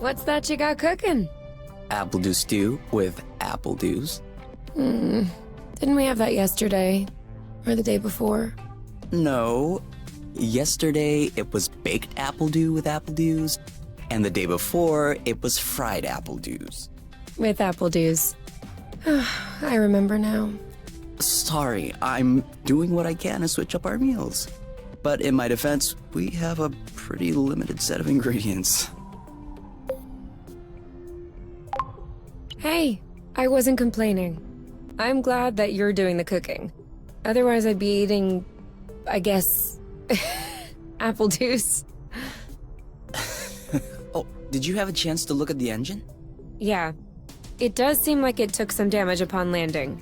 What's that you got cooking? Apple dew stew with apple dews. Didn't we have that yesterday? Or the day before? No. Yesterday, it was baked apple dew with apple dews. And the day before, it was fried apple dews. With apple dews. I remember now. Sorry, I'm doing what I can to switch up our meals. But in my defense, we have a pretty limited set of ingredients. Hey, I wasn't complaining. I'm glad that you're doing the cooking. Otherwise I'd be eating, I guess, apple juice. Oh, did you have a chance to look at the engine? Yeah, it does seem like it took some damage upon landing.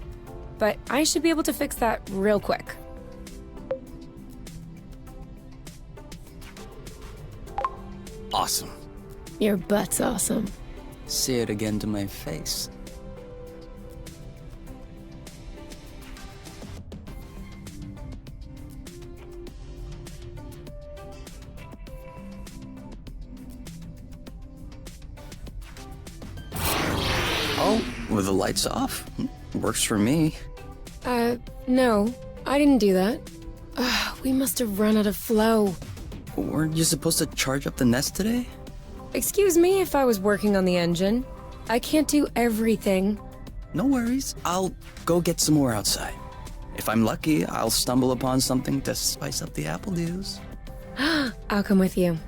But I should be able to fix that real quick. Awesome. Your butt's awesome. Say it again to my face. Oh, with the lights off? Works for me. No. I didn't do that. We must have run out of flow. Weren't you supposed to charge up the nest today? Excuse me if I was working on the engine. I can't do everything. No worries. I'll go get some more outside. If I'm lucky, I'll stumble upon something to spice up the apple dews. I'll come with you.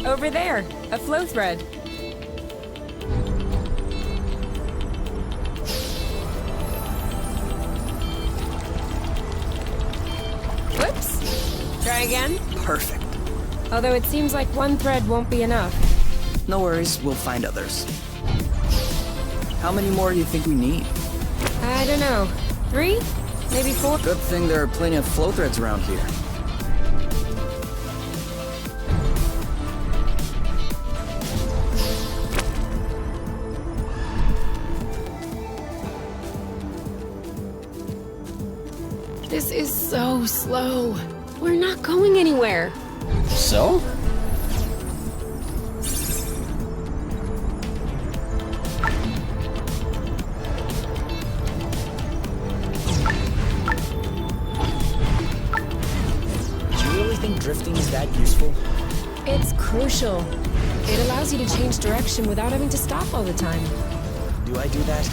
Over there, a flow thread. Whoops. Try again. Perfect. Although it seems like one thread won't be enough. No worries, we'll find others. How many more do you think we need? I don't know. 3? Maybe 4? Good thing there are plenty of flow threads around here. This is so slow. We're not going anywhere. So? Do you really think drifting is that useful? It's crucial. It allows you to change direction without having to stop all the time. Do I do that?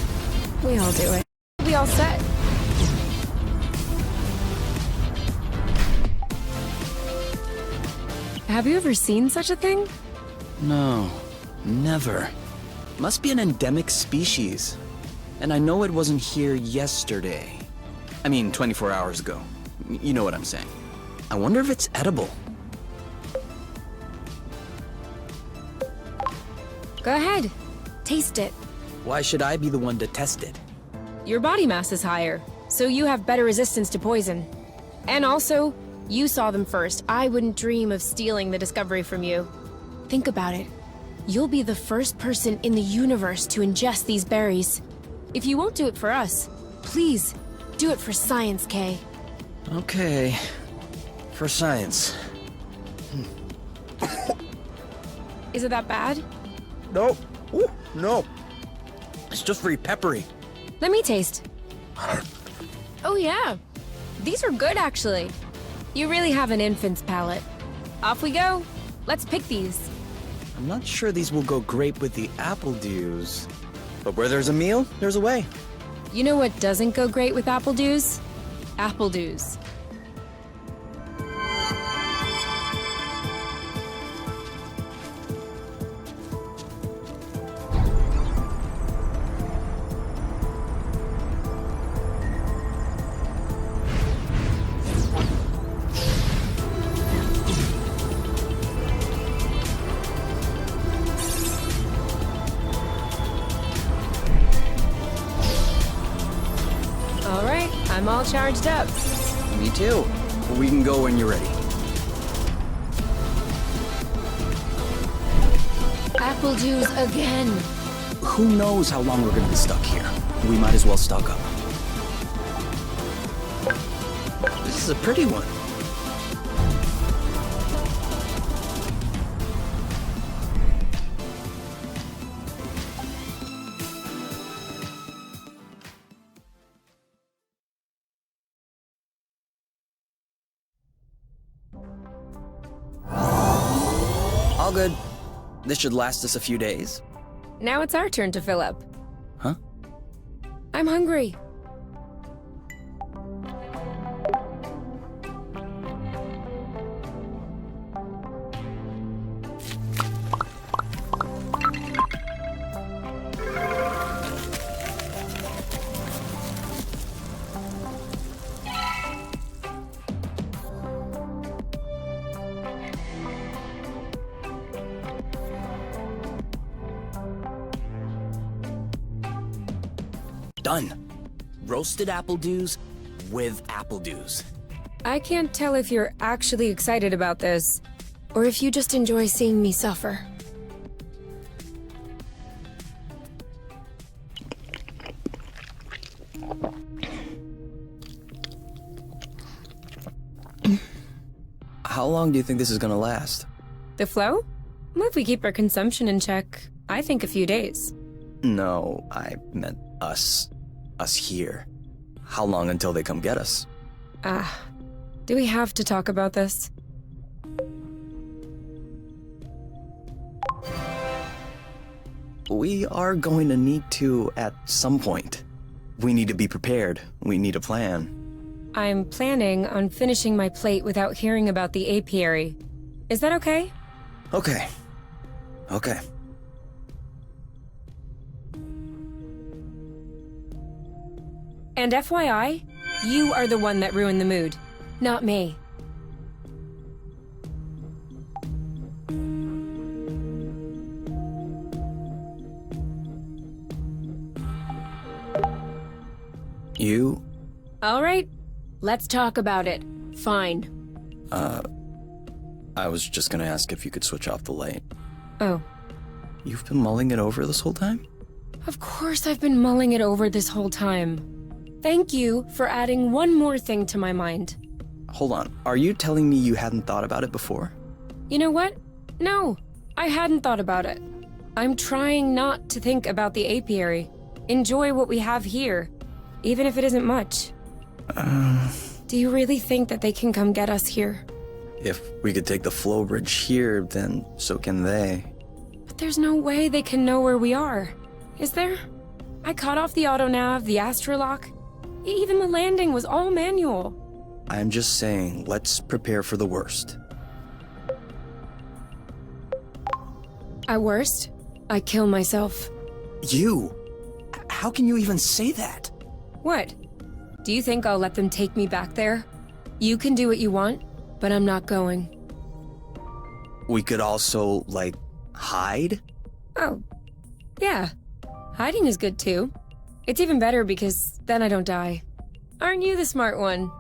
We all do it. We all set. Have you ever seen such a thing? No, never. Must be an endemic species. And I know it wasn't here yesterday. I mean, 24 hours ago. You know what I'm saying. I wonder if it's edible. Go ahead. Taste it. Why should I be the one to test it? Your body mass is higher, so you have better resistance to poison. And also, you saw them first. I wouldn't dream of stealing the discovery from you. Think about it. You'll be the first person in the universe to ingest these berries. If you won't do it for us, please, do it for science, Kay. Okay. For science. Is it that bad? No. Ooh, no. It's just very peppery. Let me taste. Oh yeah. These are good, actually. You really have an infant's palate. Off we go. Let's pick these. I'm not sure these will go great with the apple dews. But where there's a meal, there's a way. You know what doesn't go great with apple dews? Apple dews. All right, I'm all charged up. Me too. We can go when you're ready. Apple dews again. Who knows how long we're gonna be stuck here? We might as well stock up. This is a pretty one. All good. This should last us a few days. Now it's our turn to fill up. Huh? I'm hungry. Done. Roasted apple dews with apple dews. I can't tell if you're actually excited about this, or if you just enjoy seeing me suffer. How long do you think this is gonna last? The flow? Well, if we keep our consumption in check, I think a few days. No, I meant us. Us here. How long until they come get us? Do we have to talk about this? We are going to need to at some point. We need to be prepared. We need a plan. I'm planning on finishing my plate without hearing about the apiary. Is that okay? Okay. Okay. And FYI, you are the one that ruined the mood, not me. You? All right, let's talk about it. Fine. I was just gonna ask if you could switch off the light. Oh, You've been mulling it over this whole time? of course I've been mulling it over this whole time. Thank you for adding one more thing to my mind. Hold on. Are you telling me you hadn't thought about it before? You know what? No, I hadn't thought about it. I'm trying not to think about the apiary. Enjoy what we have here, even if it isn't much. Do you really think that they can come get us here? If we could take the flow bridge here, then so can they. But there's no way they can know where we are. Is there? I cut off the autonav, the astrolock. Even the landing was all manual. I'm just saying, let's prepare for the worst. At worst, I kill myself. You? How can you even say that? What? Do you think I'll let them take me back there? You can do what you want, but I'm not going. We could also, like, hide? Oh, yeah. Hiding is good too. It's even better because then I don't die. Aren't you the smart one?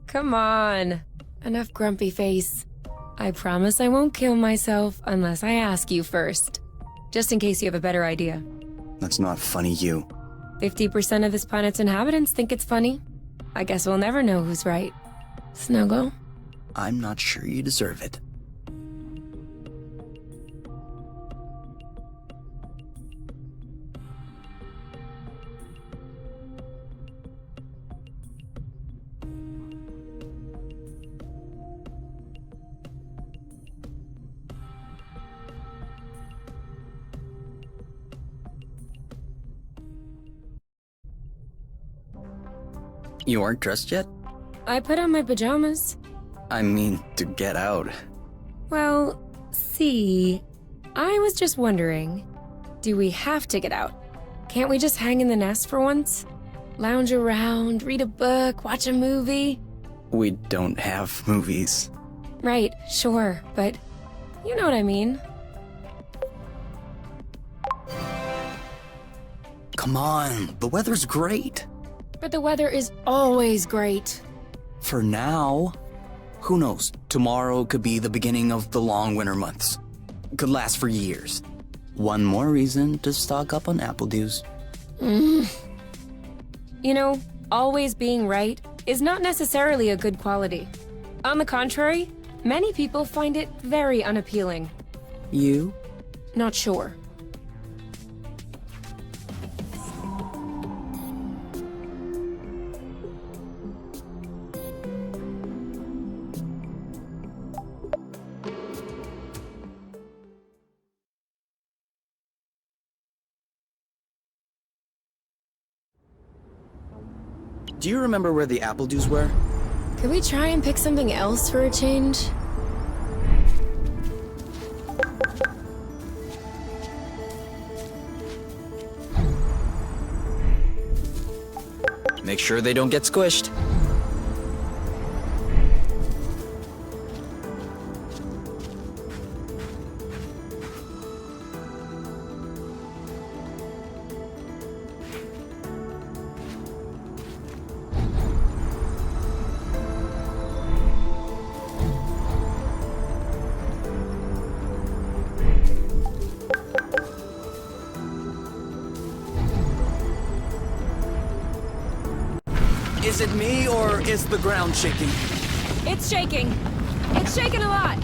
Come on. Enough grumpy face. I promise I won't kill myself unless I ask you first. Just in case you have a better idea. That's not funny, you. 50% of this planet's inhabitants think it's funny. I guess we'll never know who's right. Snuggle? I'm not sure you deserve it. You aren't dressed yet? I put on my pajamas. I mean, to get out. Well, see, I was just wondering, do we have to get out? Can't we just hang in the nest for once? Lounge around, read a book, watch a movie? We don't have movies. Right, sure, but you know what I mean. Come on, the weather's great. But the weather is always great. For now. Who knows, tomorrow could be the beginning of the long winter months. Could last for years. One more reason to stock up on apple dews. You know, always being right is not necessarily a good quality. On the contrary, many people find it very unappealing. You? Not sure. Do you remember where the apple dews were? Could we try and pick something else for a change? Make sure they don't get squished. Is it me, or is the ground shaking? It's shaking. It's shaking a lot.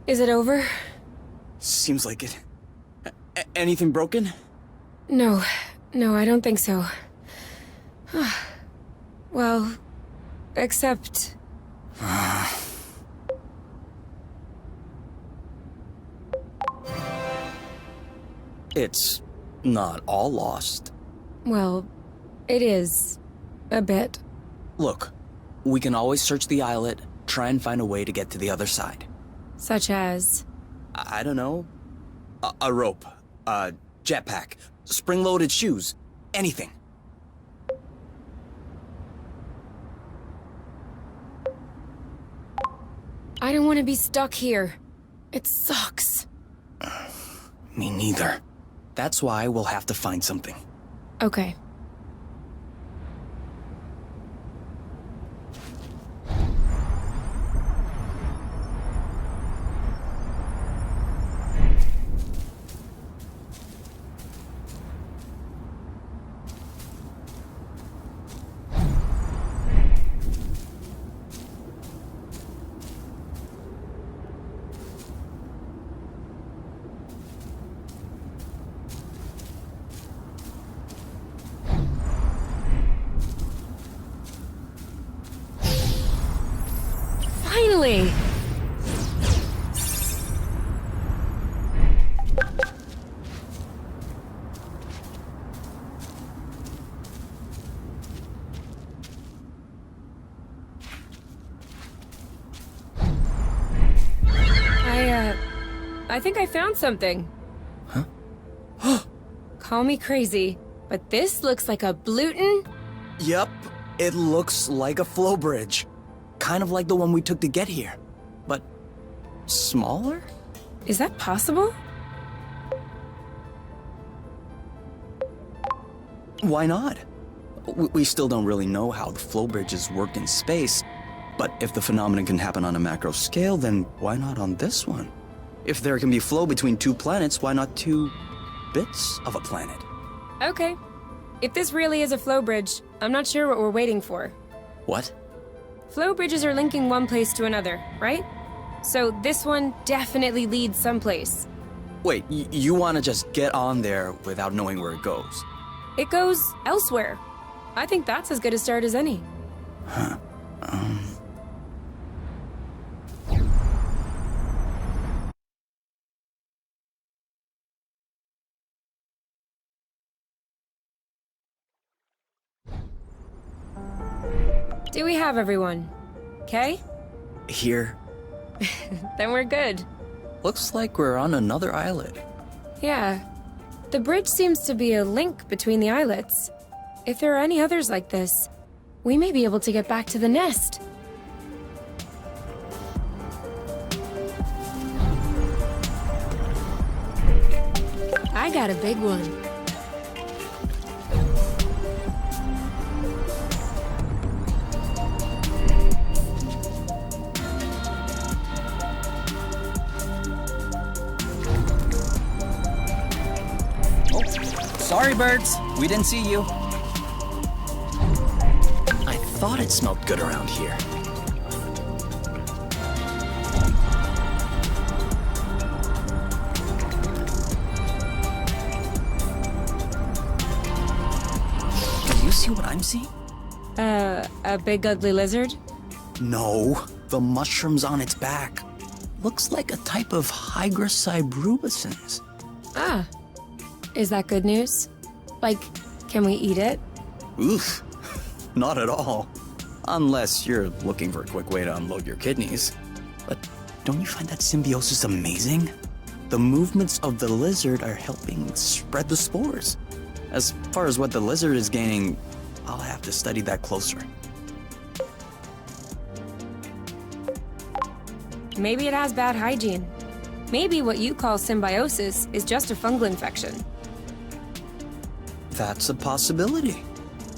Is it over? Seems like it. Anything broken? No, I don't think so. Well, except... It's not all lost. Well, it is. A bit. Look, we can always search the islet, try and find a way to get to the other side. Such as... I don't know. A rope, a jetpack, spring-loaded shoes, anything. I don't want to be stuck here. It sucks. Me neither. That's why we'll have to find something. Okay. Finally! I think I found something. Huh? Call me crazy, but this looks like a Bluton. Yep, it looks like a flow bridge. Kind of like the one we took to get here. But smaller? Is that possible? Why not? We still don't really know how the flow bridges work in space, but if the phenomenon can happen on a macro scale, then why not on this one? If there can be flow between two planets, why not two bits of a planet? Okay. If this really is a flow bridge, I'm not sure what we're waiting for. What? Flow bridges are linking one place to another, right? So this one definitely leads someplace. Wait, you want to just get on there without knowing where it goes? It goes elsewhere. I think that's as good a start as any. Huh. Do we have everyone? Okay? Here. Then we're good. Looks like we're on another islet. Yeah. The bridge seems to be a link between the islets. If there are any others like this, we may be able to get back to the nest. I got a big one. Sorry, birds. We didn't see you. I thought it smelled good around here. Do you see what I'm seeing? A big ugly lizard? No, the mushrooms on its back. Looks like a type of hygroscybrubescens. Ah. Is that good news? Like, can we eat it? Oof, not at all. Unless you're looking for a quick way to unload your kidneys. But don't you find that symbiosis amazing? The movements of the lizard are helping spread the spores. As far as what the lizard is gaining, I'll have to study that closer. Maybe it has bad hygiene. Maybe what you call symbiosis is just a fungal infection. That's a possibility.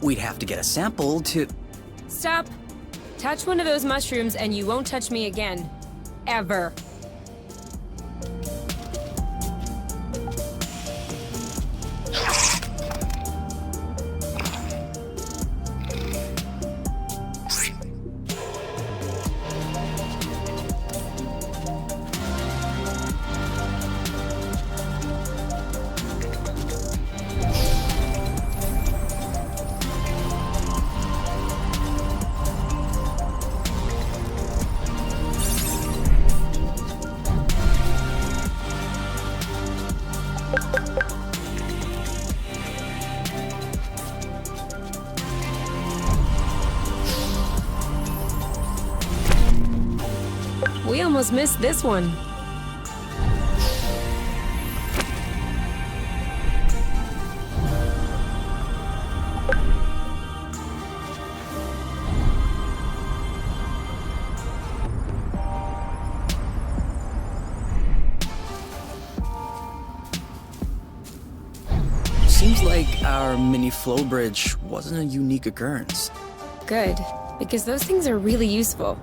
We'd have to get a sample to... Stop! Touch one of those mushrooms and you won't touch me again. Ever. We almost missed this one. Seems like our mini flow bridge wasn't a unique occurrence. Good, because those things are really useful.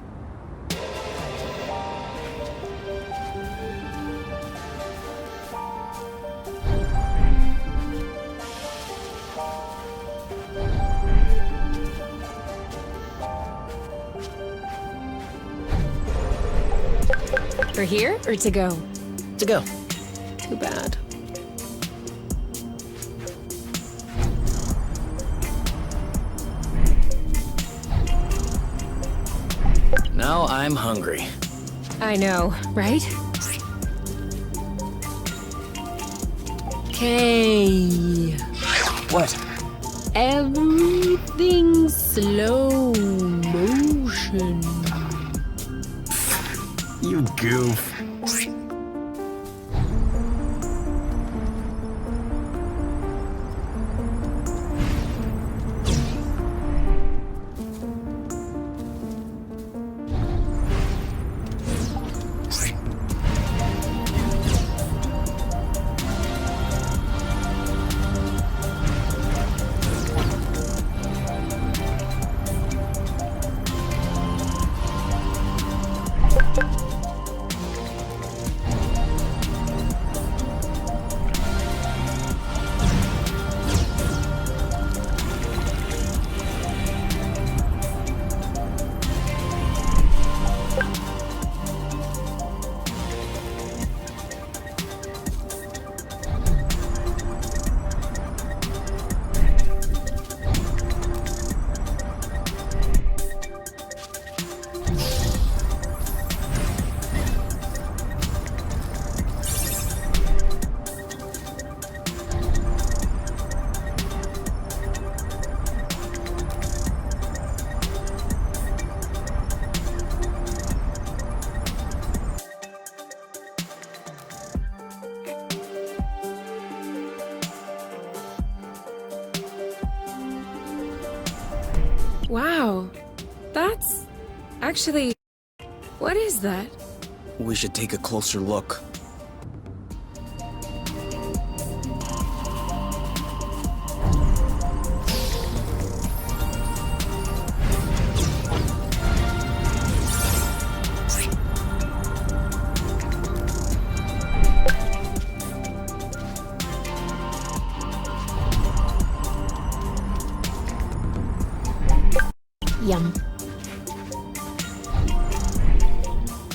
For here or to go? To go. Too bad. Now I'm hungry. I know, right? Okay. What? Everything slow motion. You goof. Wow. That's... actually... what is that? We should take a closer look. Yum.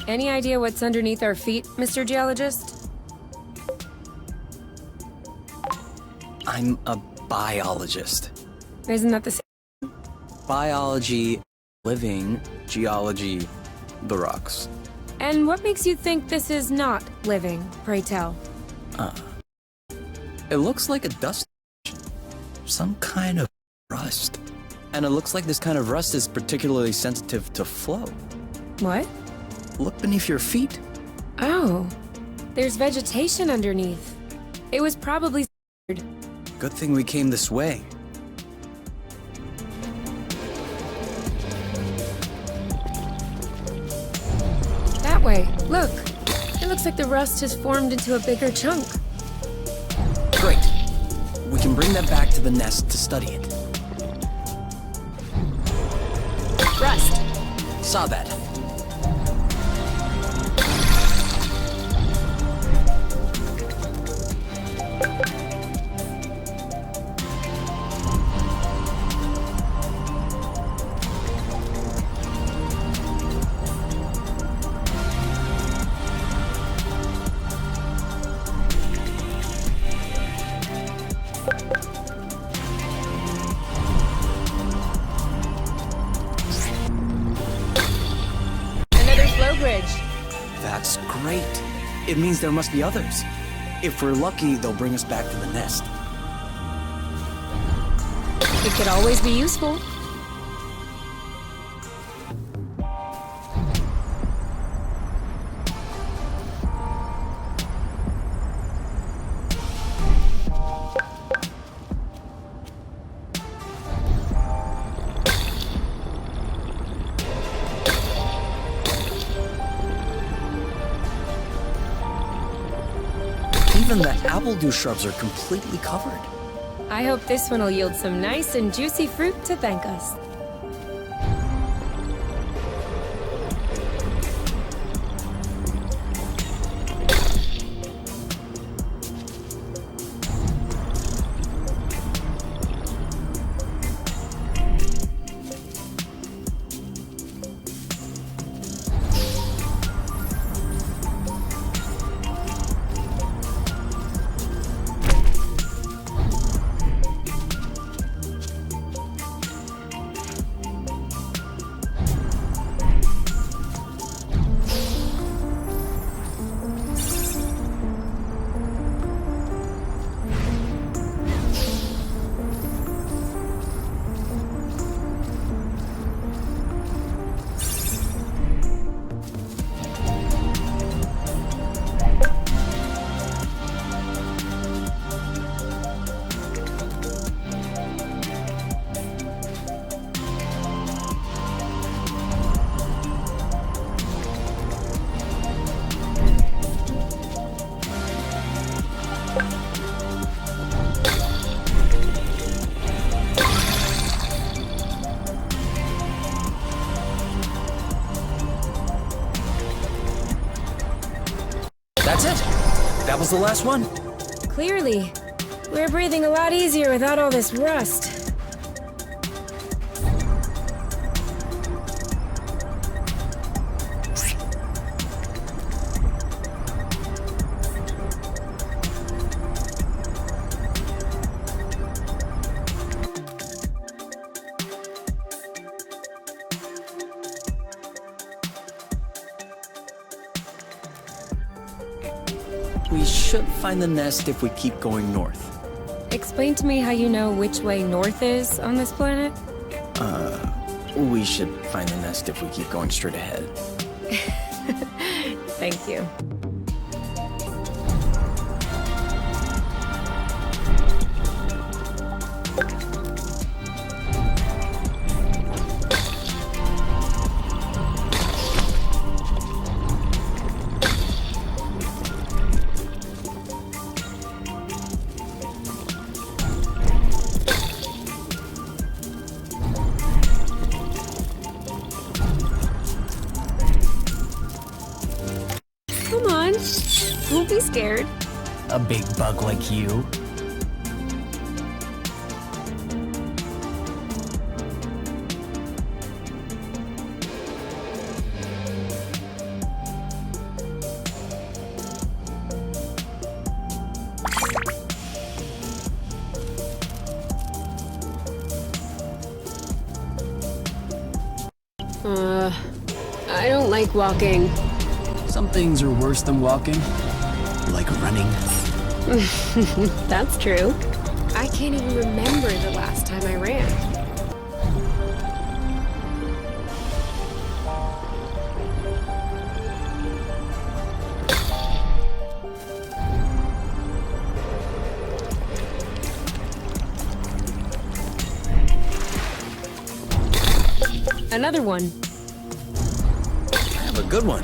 Any idea what's underneath our feet, Mr. Geologist? I'm a biologist. Isn't that the same? Biology, living, geology, the rocks. And what makes you think this is not living, pray tell? It looks like a dust. Some kind of rust. And it looks like this kind of rust is particularly sensitive to flow. What? Look beneath your feet. Oh, there's vegetation underneath. It was probably Good thing we came this way. that way. Look. It looks like the rust has formed into a bigger chunk. Great. We can bring that back to the nest to study it. Rust. Saw that. Another flow bridge. That's great. It means there must be others. If we're lucky, they'll bring us back to the nest. It could always be useful. Even the appledew shrubs are completely covered. I hope this one will yield some nice and juicy fruit to thank us. That's it. That was the last one. Clearly. We're breathing a lot easier without all this rust. We should find the nest if we keep going north. Explain to me how you know which way north is on this planet? We should find the nest if we keep going straight ahead. Thank you. scared? A big bug like you? I don't like walking. Some things are worse than walking. Like running. That's true. I can't even remember the last time I ran. Another one. I have a good one.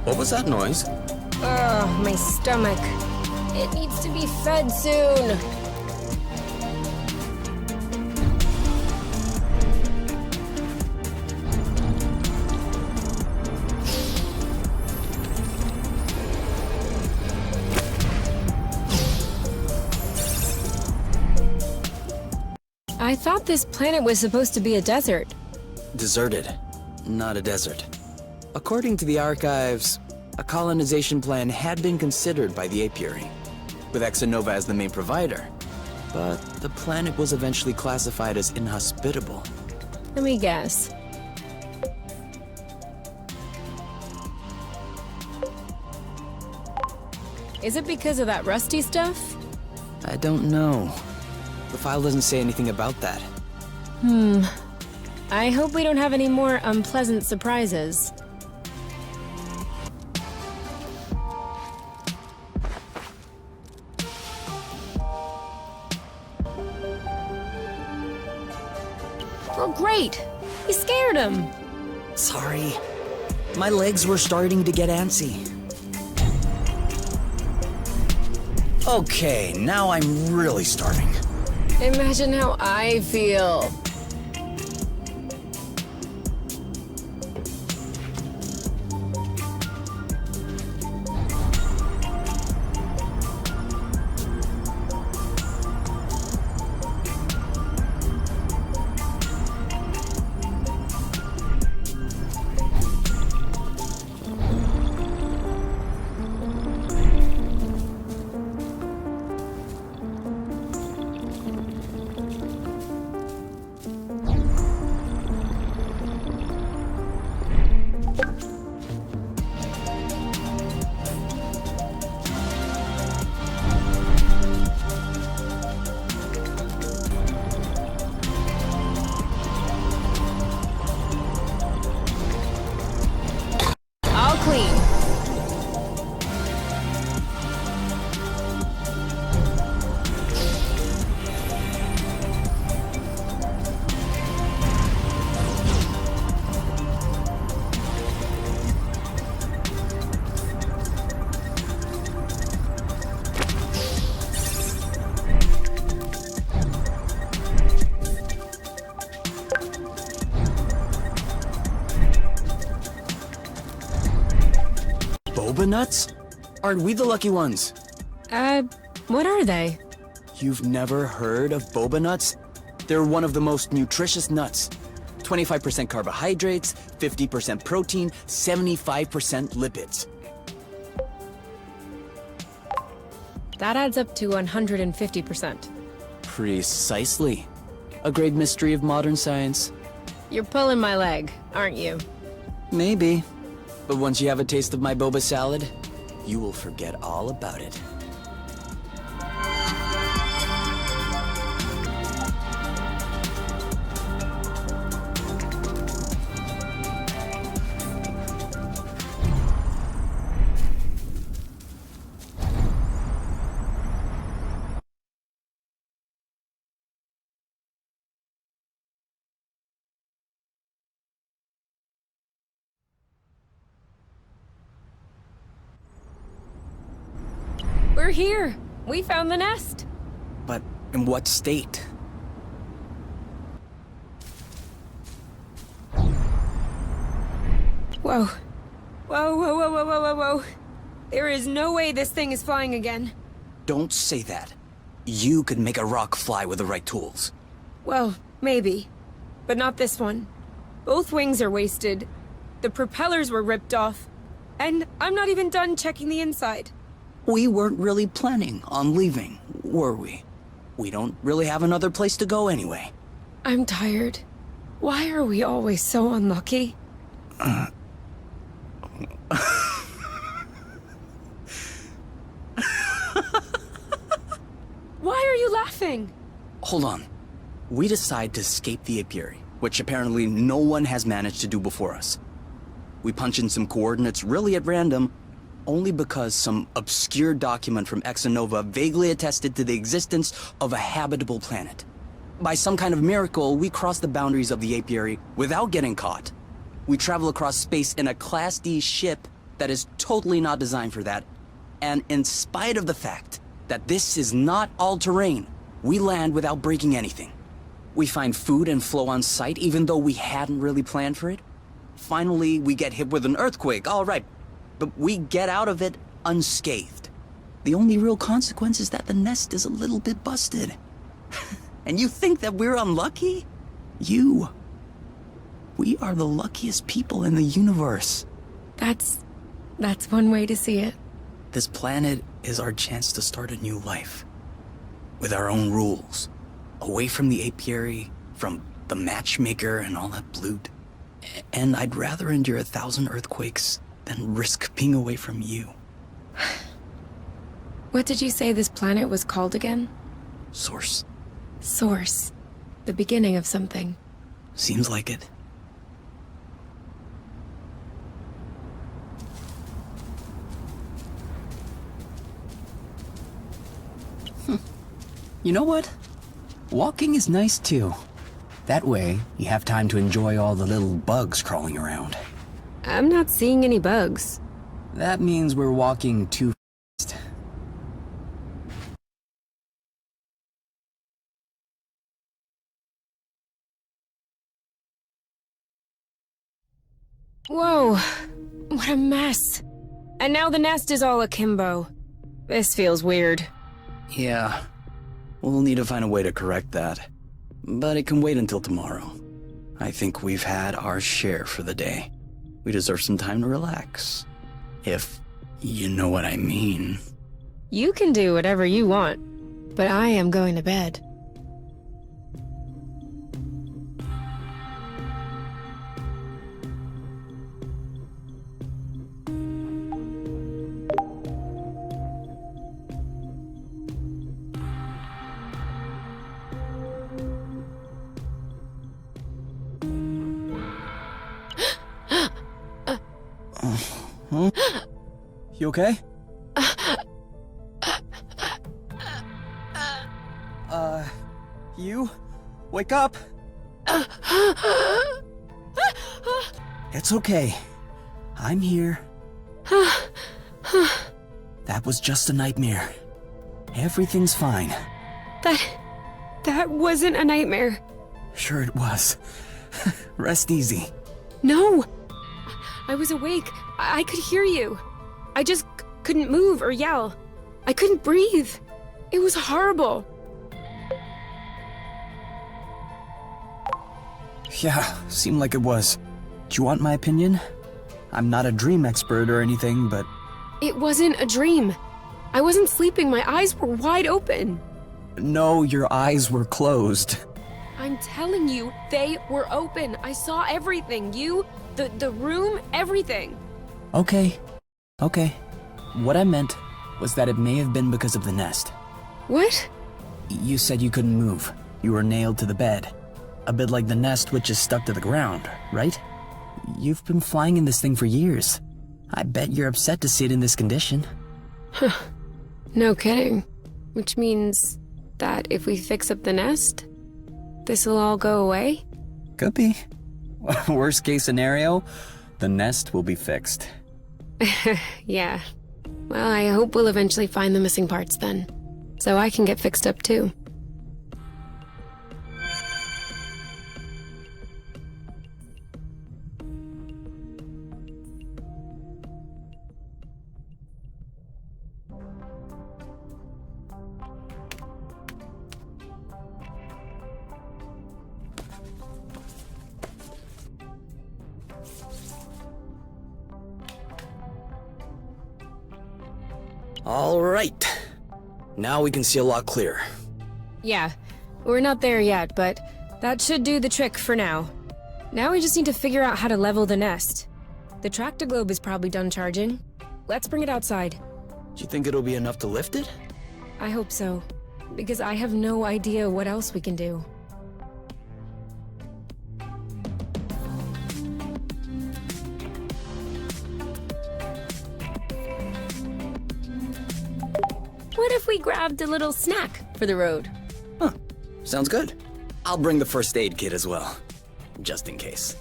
What was that noise? Ugh, my stomach. It needs to be fed soon. I thought this planet was supposed to be a desert. Deserted, not a desert. According to the archives, a colonization plan had been considered by the Apiary, with Exonova as the main provider. But the planet was eventually classified as inhospitable. Let me guess. Is it because of that rusty stuff? I don't know. The file doesn't say anything about that. I hope we don't have any more unpleasant surprises. Oh, great! He scared him! Sorry. My legs were starting to get antsy. Okay, now I'm really starving. Imagine how I feel. Clean. Boba nuts? Aren't we the lucky ones? What are they? You've never heard of boba nuts? They're one of the most nutritious nuts. 25% carbohydrates, 50% protein, 75% lipids. That adds up to 150%. Precisely. A great mystery of modern science. You're pulling my leg, aren't you? Maybe. But once you have a taste of my boba salad, you will forget all about it. We're here. We found the nest. But in what state? Whoa. Whoa, whoa, whoa, whoa, whoa, whoa, whoa. There is no way this thing is flying again. Don't say that. You could make a rock fly with the right tools. Well, maybe. But not this one. Both wings are wasted. The propellers were ripped off. And I'm not even done checking the inside. We weren't really planning on leaving, were we? We don't really have another place to go anyway. I'm tired. Why are we always so unlucky? Why are you laughing? Hold on. We decide to escape the Apiary, which apparently no one has managed to do before us. We punch in some coordinates really at random, only because some obscure document from Exonova vaguely attested to the existence of a habitable planet. By some kind of miracle, we cross the boundaries of the Apiary without getting caught. We travel across space in a Class D ship that is totally not designed for that. And in spite of the fact that this is not all-terrain, we land without breaking anything. We find food and flow on site even though we hadn't really planned for it. Finally, we get hit with an earthquake, all right, but we get out of it unscathed. The only real consequence is that the nest is a little bit busted. And you think that we're unlucky? We are the luckiest people in the universe. That's one way to see it. This planet is our chance to start a new life. With our own rules. Away from the Apiary, from the matchmaker and all that loot. And I'd rather endure 1,000 earthquakes than risk being away from you. What did you say this planet was called again? Source. Source. The beginning of something. Seems like it. You know what? Walking is nice too. That way, you have time to enjoy all the little bugs crawling around. I'm not seeing any bugs. That means we're walking too fast. Whoa. What a mess. And now the nest is all akimbo. This feels weird. Yeah. We'll need to find a way to correct that. But it can wait until tomorrow. I think we've had our share for the day. We deserve some time to relax. If you know what I mean. You can do whatever you want, but I am going to bed. You okay? You? Wake up! It's okay. I'm here. That was just a nightmare. Everything's fine. That wasn't a nightmare. Sure it was. Rest easy. No! I was awake. I could hear you. I just couldn't move or yell. I couldn't breathe. It was horrible. Yeah, seemed like it was. Do you want my opinion? I'm not a dream expert or anything, but... It wasn't a dream. I wasn't sleeping. My eyes were wide open. No, your eyes were closed. I'm telling you, they were open. I saw everything. You, the room, everything. Okay. What I meant was that it may have been because of the nest. What? You said you couldn't move. You were nailed to the bed. A bit like the nest which is stuck to the ground, right? You've been flying in this thing for years. I bet you're upset to see it in this condition. No kidding. Which means that if we fix up the nest, this'll all go away? Could be. Worst case scenario, the nest will be fixed. Yeah, Well, I hope we'll eventually find the missing parts then, so I can get fixed up too. All right. Now we can see a lot clearer. Yeah, we're not there yet, but that should do the trick for now. Now we just need to figure out how to level the nest. The tractoglobe is probably done charging. Let's bring it outside. Do you think it'll be enough to lift it? I hope so, because I have no idea what else we can do. What if we grabbed a little snack for the road? Huh. Sounds good. I'll bring the first aid kit as well. Just in case.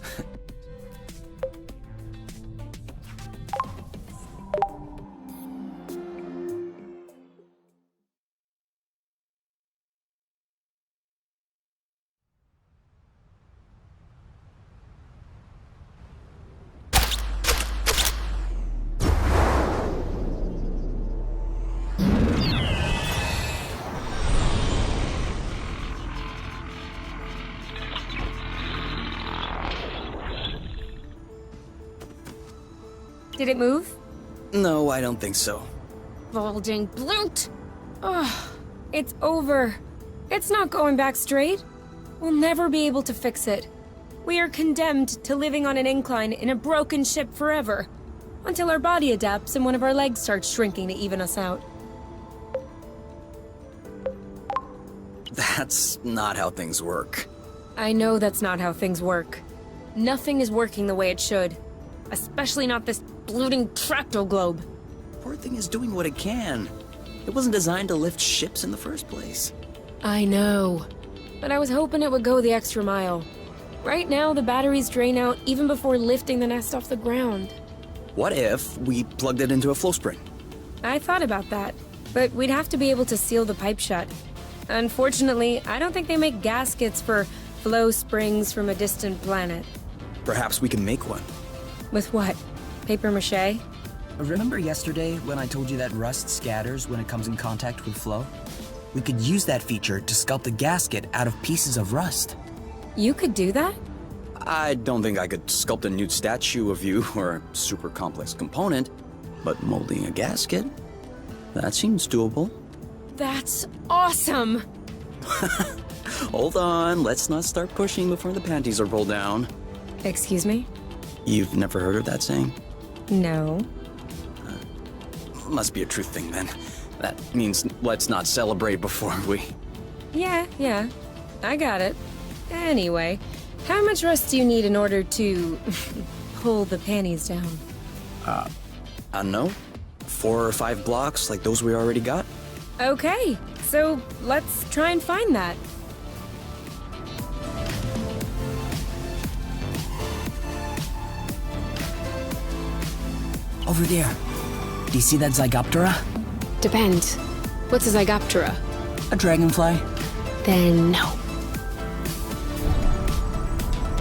Did it move? No, I don't think so. Bulging bloot! Oh, it's over. It's not going back straight. We'll never be able to fix it. We are condemned to living on an incline in a broken ship forever, until our body adapts and one of our legs starts shrinking to even us out. That's not how things work. I know that's not how things work. Nothing is working the way it should. Especially not this bloating tractoglobe. Poor thing is doing what it can. It wasn't designed to lift ships in the first place. I know. But I was hoping it would go the extra mile. Right now, the batteries drain out even before lifting the nest off the ground. What if we plugged it into a flow spring? I thought about that, but we'd have to be able to seal the pipe shut. Unfortunately, I don't think they make gaskets for flow springs from a distant planet. Perhaps we can make one. With what? Paper mache? Remember yesterday when I told you that rust scatters when it comes in contact with flow? We could use that feature to sculpt a gasket out of pieces of rust. You could do that? I don't think I could sculpt a nude statue of you or a super complex component, but molding a gasket? That seems doable. That's awesome! Hold on, let's not start pushing before the panties are pulled down. Excuse me? You've never heard of that saying? No. Must be a truth thing then. That means let's not celebrate before we... Yeah. I got it. Anyway, how much rust do you need in order to pull the panties down? I don't know. 4 or 5 blocks like those we already got? Okay, so let's try and find that. Over there. Do you see that Zygoptera? Depends. What's a Zygoptera? A dragonfly. Then no.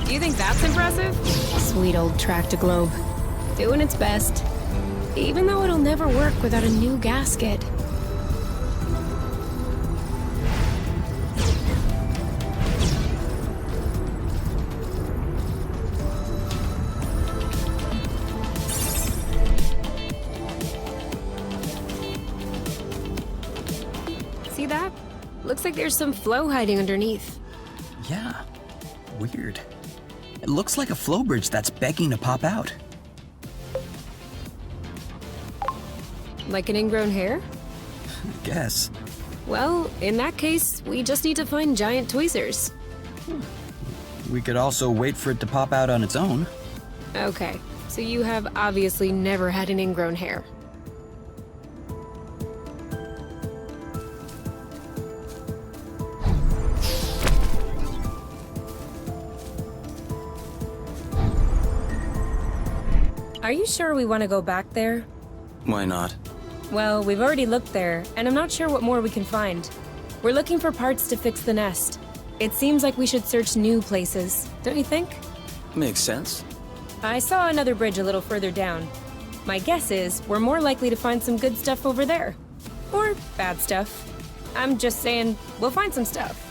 Do you think that's impressive? Sweet old tractoglobe. Doing its best. Even though it'll never work without a new gasket. See that? Looks like there's some flow hiding underneath. Yeah. Weird. It looks like a flow bridge that's begging to pop out. Like an ingrown hair? I guess. Well, in that case, we just need to find giant tweezers. We could also wait for it to pop out on its own. Okay, so you have obviously never had an ingrown hair. Are you sure we want to go back there? Why not? Well, we've already looked there, and I'm not sure what more we can find. We're looking for parts to fix the nest. It seems like we should search new places, don't you think? Makes sense. I saw another bridge a little further down. My guess is we're more likely to find some good stuff over there. Or bad stuff. I'm just saying, we'll find some stuff.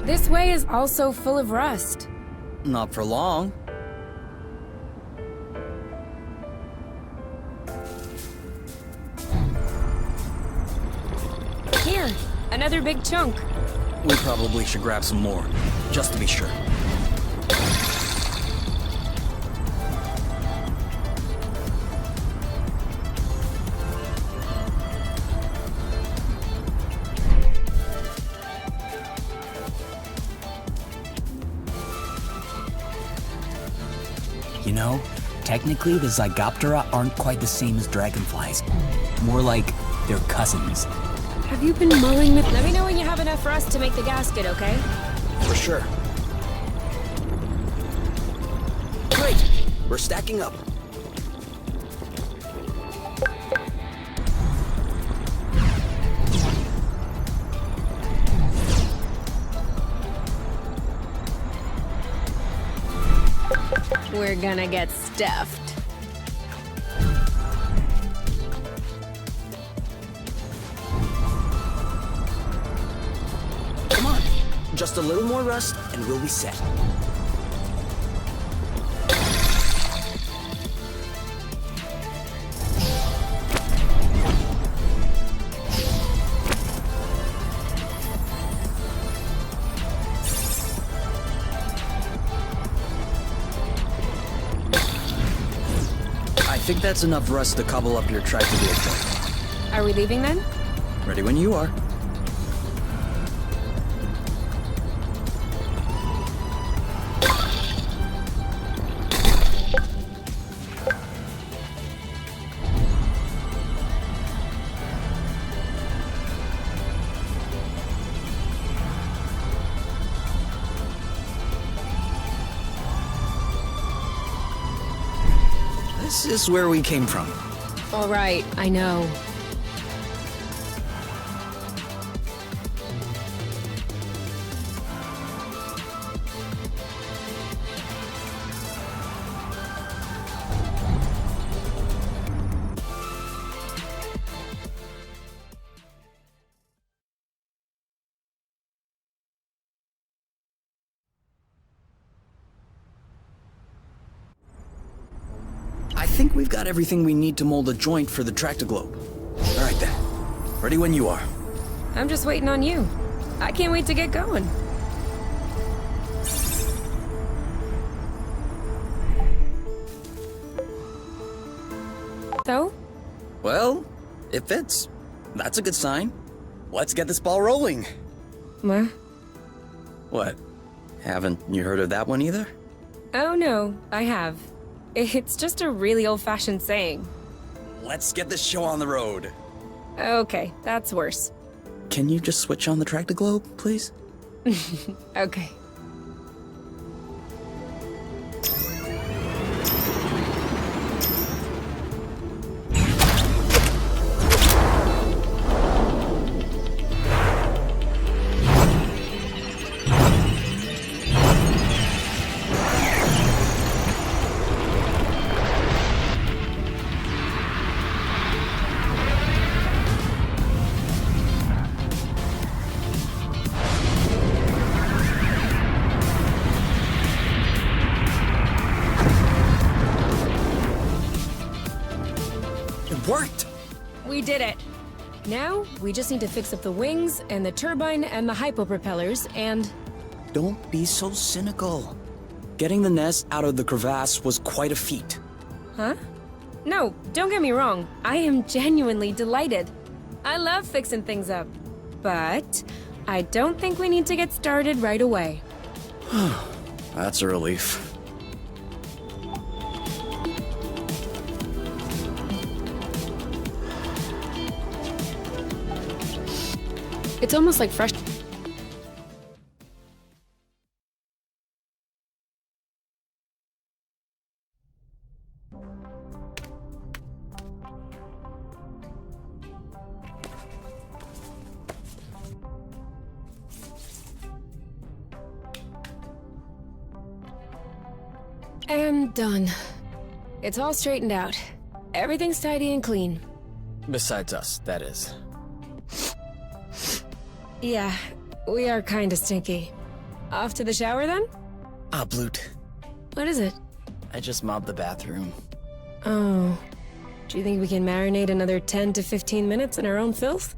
This way is also full of rust. Not for long. Here, another big chunk. We probably should grab some more, just to be sure. You know, technically the Zygoptera aren't quite the same as dragonflies. More like they're cousins. Have you been mulling with— Let me know when you have enough rust to make the gasket, okay? For sure. Great! We're stacking up. We're gonna get stuffed. Come on, just a little more rust and we'll be set. I think that's enough rust to cobble up your tractor vehicle. Are we leaving then? Ready when you are. This is where we came from. All right, I know. I think we've got everything we need to mold a joint for the tractor globe. All right then. Ready when you are. I'm just waiting on you. I can't wait to get going. So? Well, it fits. That's a good sign. Let's get this ball rolling. What? What? Haven't you heard of that one either? Oh no, I have. It's just a really old-fashioned saying. Let's get this show on the road. Okay, that's worse. Can you just switch on the tractor globe, please? Okay. It worked! We did it! Now, we just need to fix up the wings, and the turbine, and the hypopropellers, and... Don't be so cynical. Getting the nest out of the crevasse was quite a feat. Huh? No, don't get me wrong. I am genuinely delighted. I love fixing things up. But I don't think we need to get started right away. That's a relief. It's almost like fresh... And done. It's all straightened out. Everything's tidy and clean. Besides us, that is. Yeah, we are kinda stinky. Off to the shower then? Ah, Bloot. What is it? I just mobbed the bathroom. Oh. Do you think we can marinate another 10 to 15 minutes in our own filth?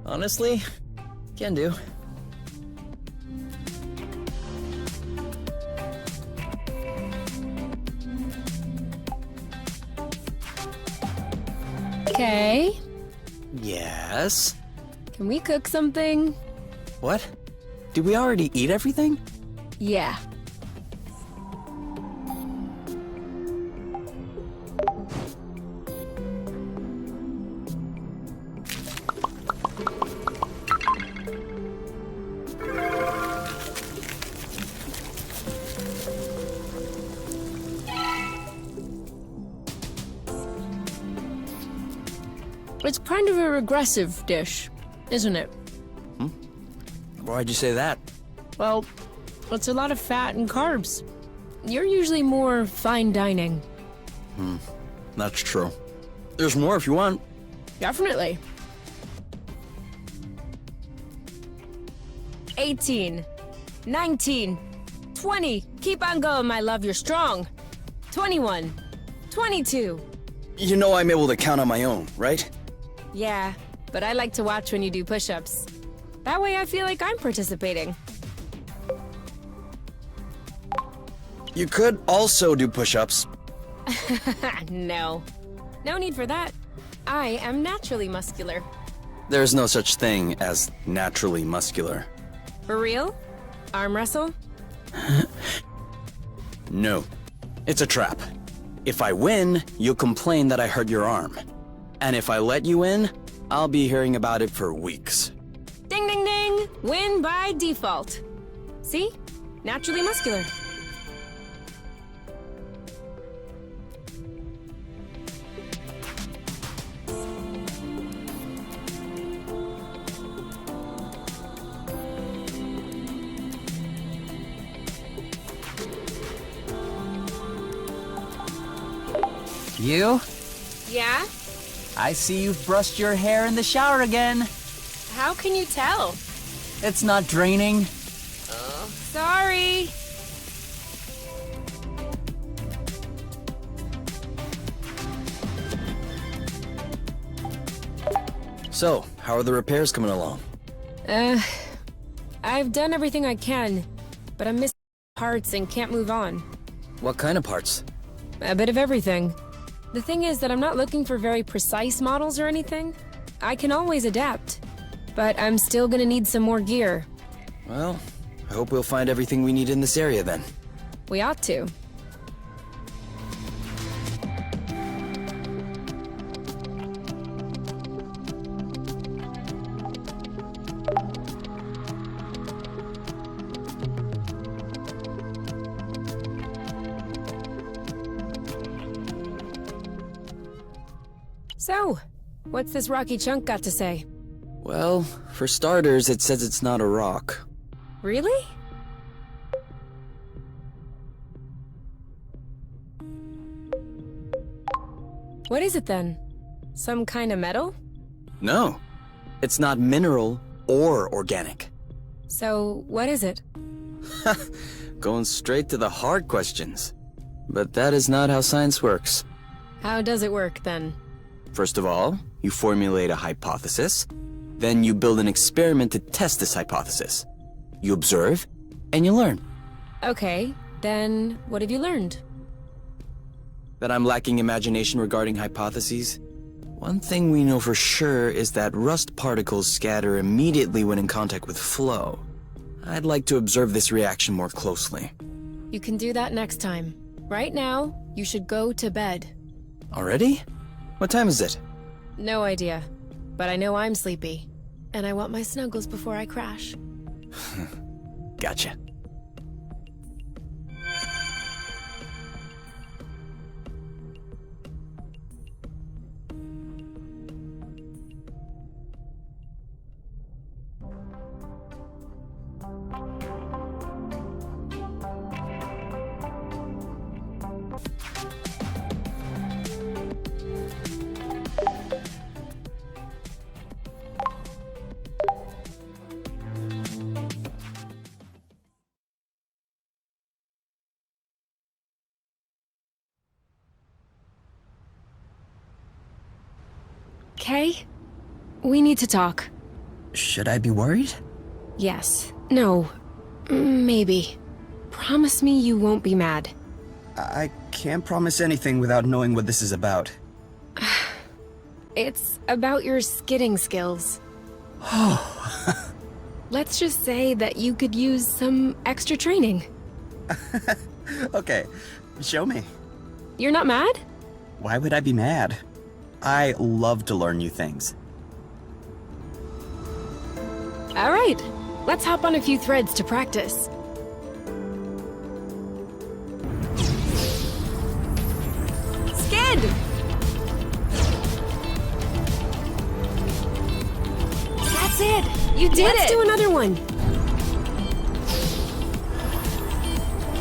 Honestly, can do. Okay. Yes? Can we cook something? What? Did we already eat everything? Yeah. It's kind of a regressive dish, isn't it? Why'd you say that? Well, it's a lot of fat and carbs. You're usually more fine dining. That's true. There's more if you want. Definitely. 18, 19, 20. Keep on going, my love, you're strong. 21, 22. You know I'm able to count on my own, right? Yeah, but I like to watch when you do push-ups. That way I feel like I'm participating. You could also do push-ups. No. No need for that. I am naturally muscular. There's no such thing as naturally muscular. For real? Arm wrestle? No. It's a trap. If I win, you'll complain that I hurt your arm. And if I let you in, I'll be hearing about it for weeks. Ding ding ding! Win by default. See? Naturally muscular. You? Yeah? I see you've brushed your hair in the shower again. How can you tell? It's not draining. Sorry. So, how are the repairs coming along? I've done everything I can, but I'm missing parts and can't move on. What kind of parts? A bit of everything. The thing is that I'm not looking for very precise models or anything. I can always adapt. But I'm still gonna need some more gear. Well, I hope we'll find everything we need in this area then. We ought to. So, what's this rocky chunk got to say? Well, for starters, it says it's not a rock. Really? What is it then? Some kind of metal? No, it's not mineral or organic. So, what is it? Going straight to the hard questions. But that is not how science works. How does it work, then? First of all, you formulate a hypothesis. Then you build an experiment to test this hypothesis. You observe, and you learn. Okay, then what have you learned? That I'm lacking imagination regarding hypotheses? One thing we know for sure is that rust particles scatter immediately when in contact with flow. I'd like to observe this reaction more closely. You can do that next time. Right now, you should go to bed. Already? What time is it? No idea. But I know I'm sleepy. And I want my snuggles before I crash. Gotcha. Kay? We need to talk. Should I be worried? Yes. No. Maybe. Promise me you won't be mad. I can't promise anything without knowing what this is about. It's about your skidding skills. Oh. Let's just say that you could use some extra training. Okay, show me. You're not mad? Why would I be mad? I love to learn new things. All right. Let's hop on a few threads to practice. Skid! That's it! You did it! Let's do another one.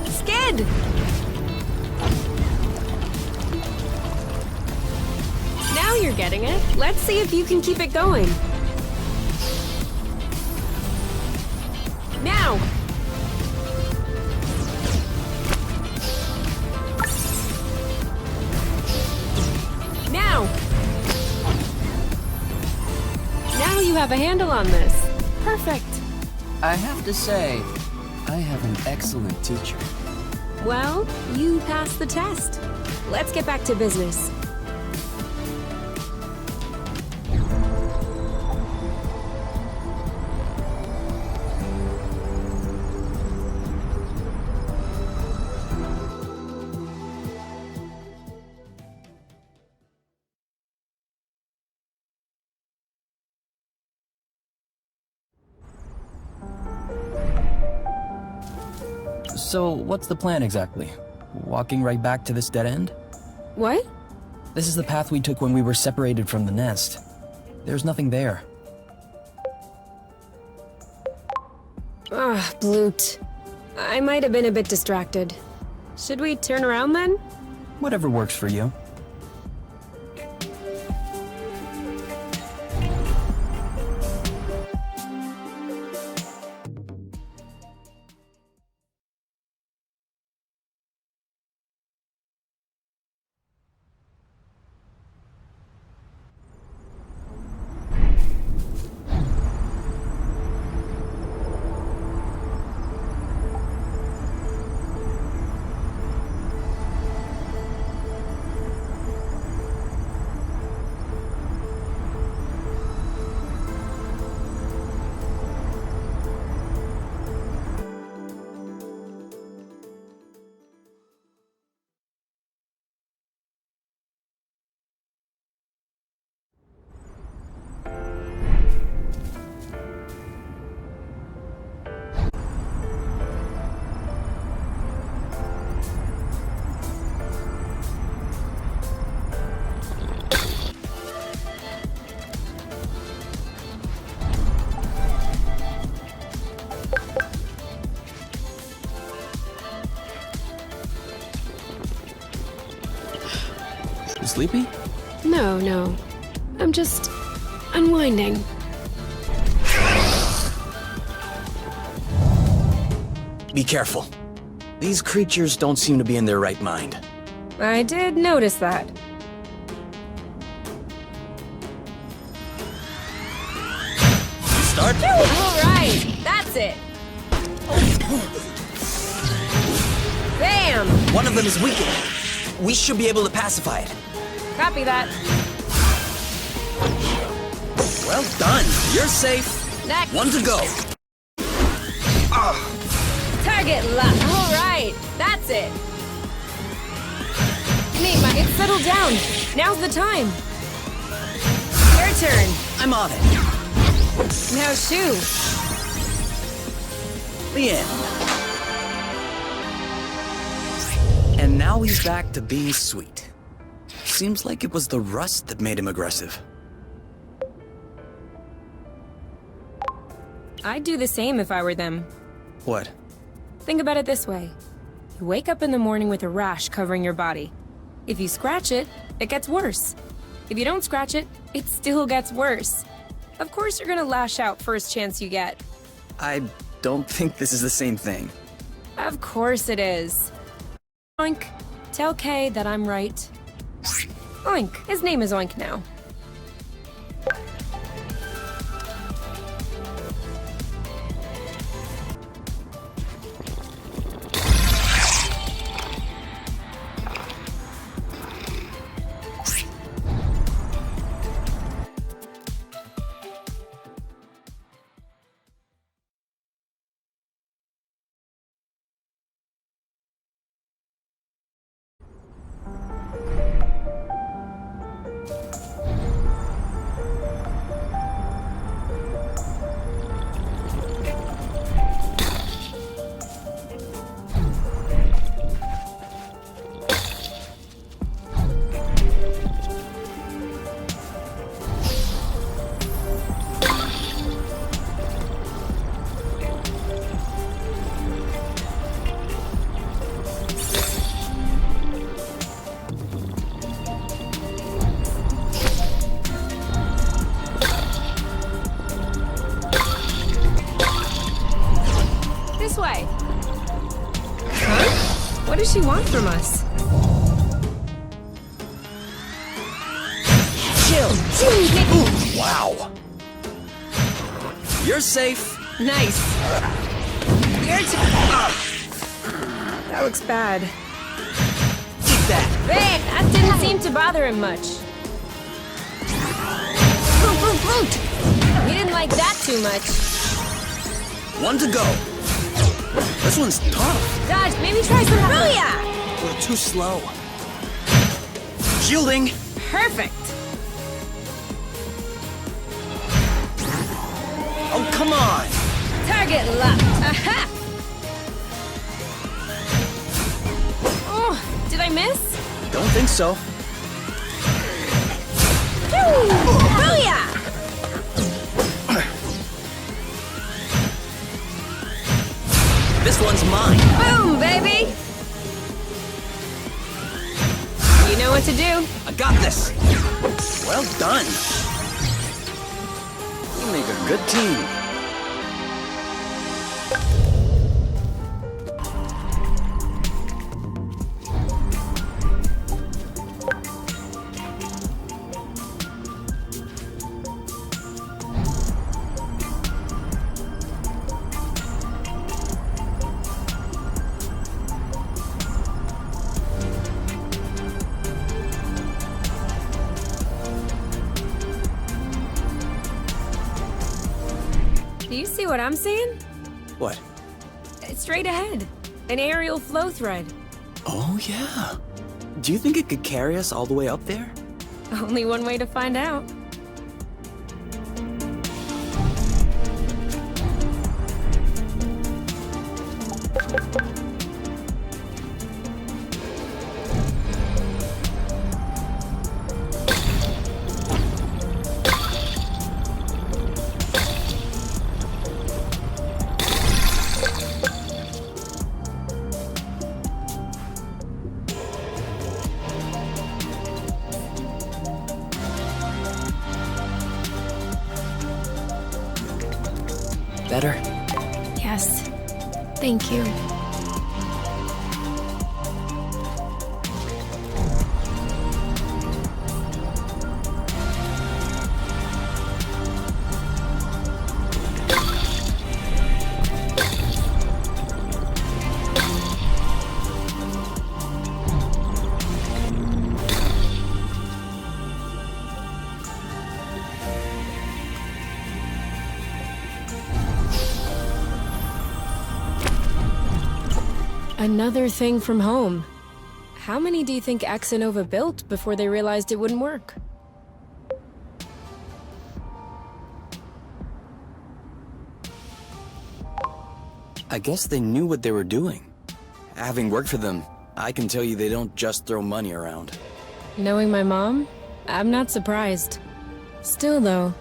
Skid! Now you're getting it. Let's see if you can keep it going. Now! Now! Now you have a handle on this. Perfect. I have to say, I have an excellent teacher. Well, you passed the test. Let's get back to business. So, what's the plan exactly? Walking right back to this dead end? What? This is the path we took when we were separated from the nest. There's nothing there. Bloot. I might have been a bit distracted. Should we turn around then? Whatever works for you. Sleepy? No. I'm just unwinding. Be careful. These creatures don't seem to be in their right mind. I did notice that. start? Alright, that's it. Bam! One of them is weakened. We should be able to pacify it. Copy that. Well done. You're safe. Next. One to go. Target lock. Alright, that's it. Nima, it's settled down. Now's the time. Your turn. I'm on it. Now shoo. The end. And now he's back to being sweet. Seems like it was the rust that made him aggressive. I'd do the same if I were them. What? Think about it this way. You wake up in the morning with a rash covering your body. If you scratch it, it gets worse. If you don't scratch it, it still gets worse. Of course you're gonna lash out first chance you get. I don't think this is the same thing. Of course it is. Oink. Tell Kay that I'm right. Oink. His name is Oink now. This way. Huh? What does she want from us? Chill. Ooh, Wow. You're safe. nice. Your turn. That looks bad. Eat that. Bang! That didn't seem to bother him much. He didn't like that too much. One to go. This one's tough. Dodge, maybe try some booyah! We're too slow. Shielding. Perfect. Oh, come on. Target lock. Aha! Oh, did I miss? Don't think so. Booyah! This one's mine. Boom, baby! You know what to do. I got this. Well done. You make a good team. Do you see what I'm seeing? What? Straight ahead. An aerial flow thread. Oh, yeah. Do you think it could carry us all the way up there? Only one way to find out. Better? Yes. Thank you. Another thing from home. How many do you think Exanova built before they realized it wouldn't work? I guess they knew what they were doing. Having worked for them, I can tell you they don't just throw money around. Knowing my mom, I'm not surprised. Still though,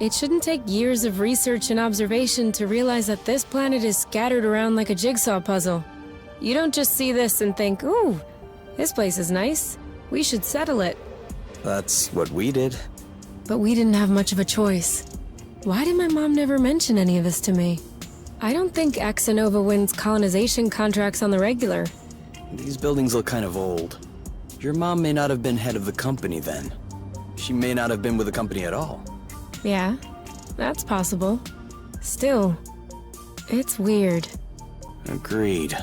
it shouldn't take years of research and observation to realize that this planet is scattered around like a jigsaw puzzle. You don't just see this and think, ooh, this place is nice. We should settle it. That's what we did. But we didn't have much of a choice. Why did my mom never mention any of this to me? I don't think Exanova wins colonization contracts on the regular. These buildings look kind of old. Your mom may not have been head of the company then. She may not have been with the company at all. Yeah, that's possible. Still, it's weird. Agreed.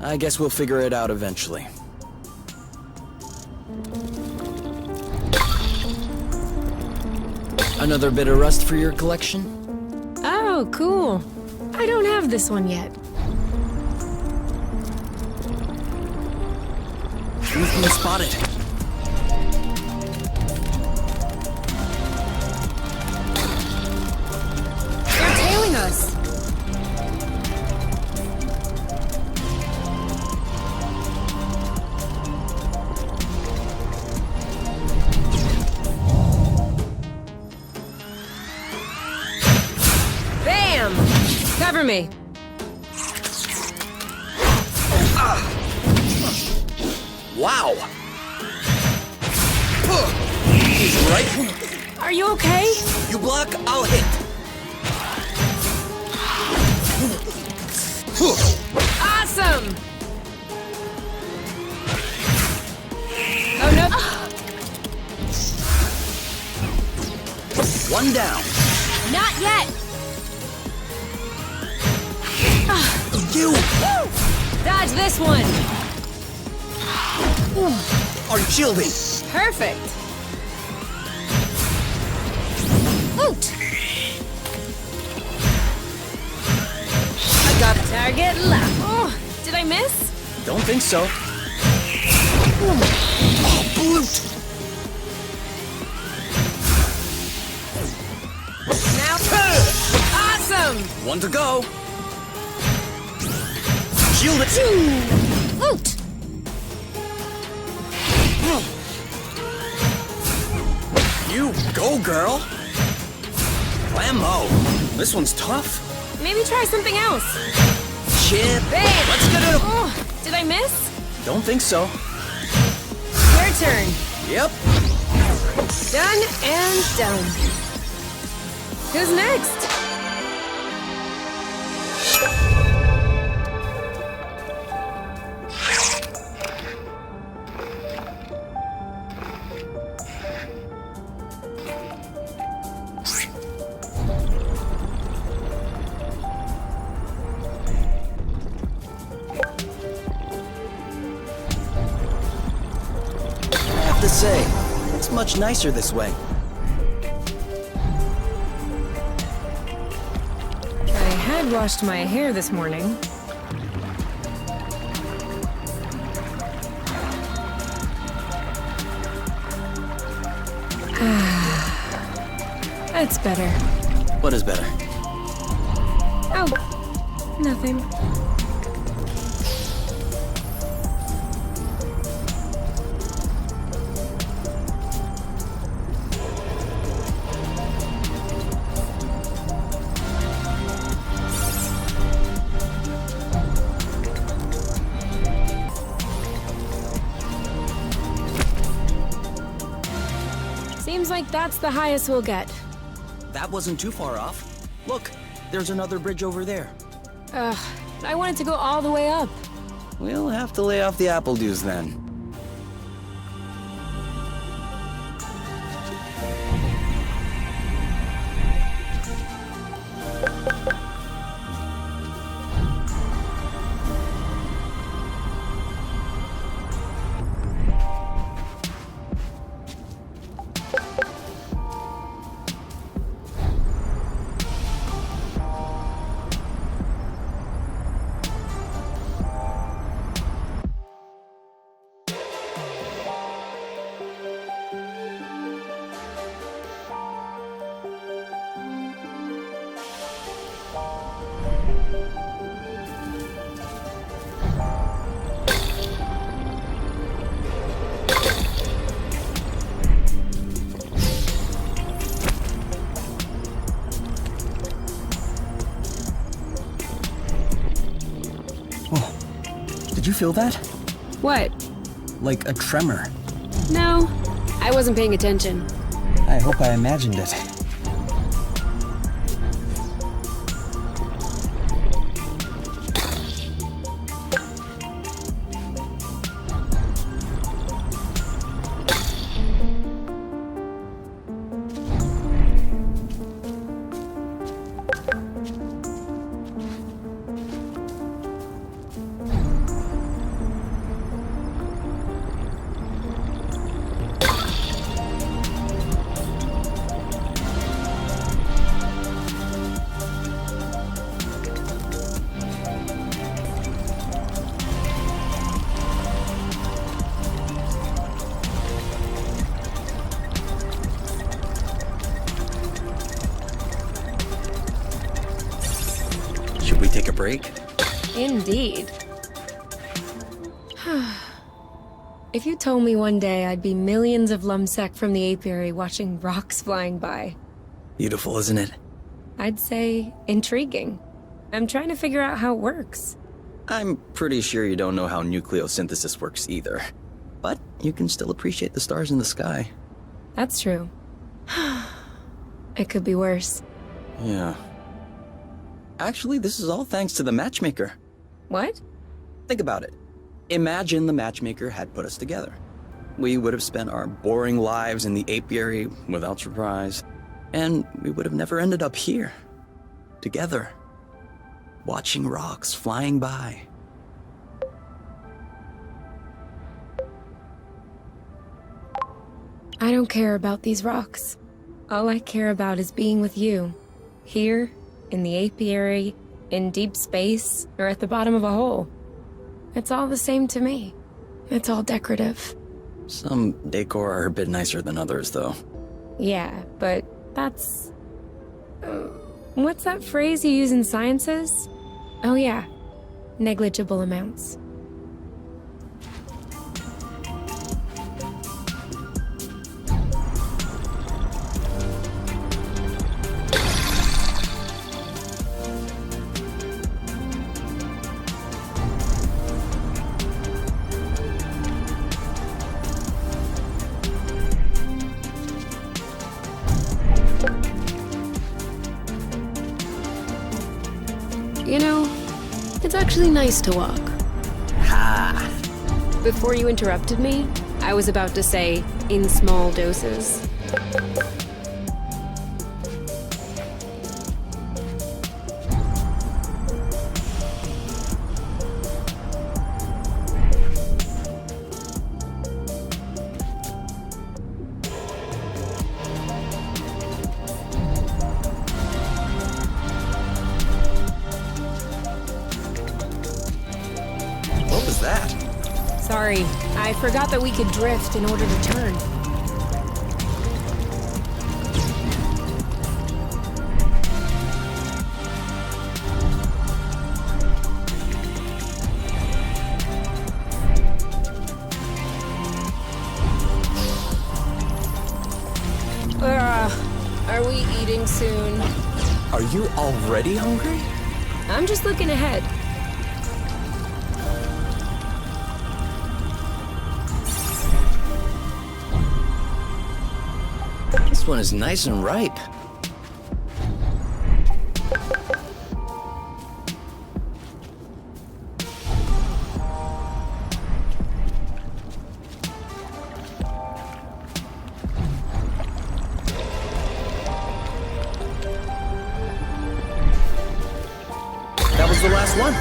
I guess we'll figure it out eventually. Another bit of rust for your collection? Oh, cool. I don't have this one yet. You've been spotted. They're tailing us. Bam! Cover me. Wow! He's right. Are you okay? You block, I'll hit. Awesome! Oh no. One down. Not yet! You Dodge this one! are shielding. Perfect! Loot! I got it. Target left. Oh, did I miss? Don't think so. Oh, bloot! Now. Awesome! One to go. Shield it. Loot! You go, girl. Blammo. This one's tough. Maybe try something else. Chip. Bam! Let's get it. Oh, did I miss? Don't think so. Your turn. Yep. Done and done. Who's next? I have to say, it's much nicer this way. I had washed my hair this morning. That's better. What is better? Oh, nothing. Seems like that's the highest we'll get. That wasn't too far off. Look, there's another bridge over there. I wanted to go all the way up. We'll have to lay off the apple dews then. feel that? What? Like a tremor. No, I wasn't paying attention. I hope I imagined it. Should we take a break? Indeed. If you told me one day I'd be millions of lumsec from the apiary watching rocks flying by, Beautiful, isn't it? I'd say intriguing. I'm trying to figure out how it works. I'm pretty sure you don't know how nucleosynthesis works either. But you can still appreciate the stars in the sky. That's true. It could be worse. Yeah. Actually, this is all thanks to the matchmaker. What? Think about it. Imagine the matchmaker had put us together. We would have spent our boring lives in the apiary without surprise, and we would have never ended up here, together, watching rocks flying by. I don't care about these rocks. All I care about is being with you. Here, in the apiary, in deep space, or at the bottom of a hole. It's all the same to me. It's all decorative. Some decor are a bit nicer than others, though. Yeah, but that's... what's that phrase you use in sciences? Oh yeah, negligible amounts. You know, it's actually nice to walk. Ha! Before you interrupted me, I was about to say, in small doses. What was that? Sorry, I forgot that we could drift in order to turn. Are we eating soon? Are you already hungry? I'm just looking ahead. This one is nice and ripe. That was the last one.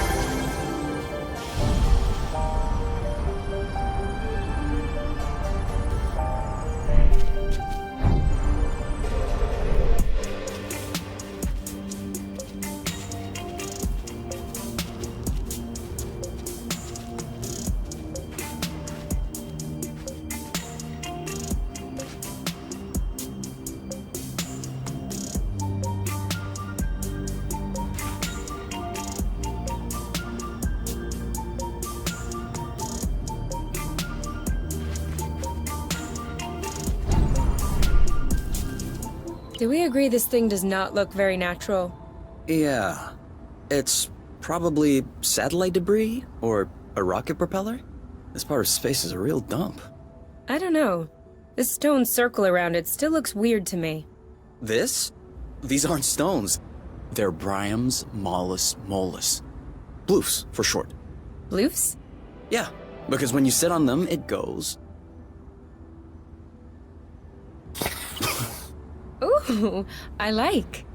Do we agree this thing does not look very natural? Yeah. It's probably satellite debris or A rocket propeller? This part of space is a real dump. I don't know. This stone circle around it still looks weird to me. This? These aren't stones. They're Bryums mollis mollis. Bloofs, for short. Bloofs? Yeah, because when you sit on them, it goes... Ooh, I like.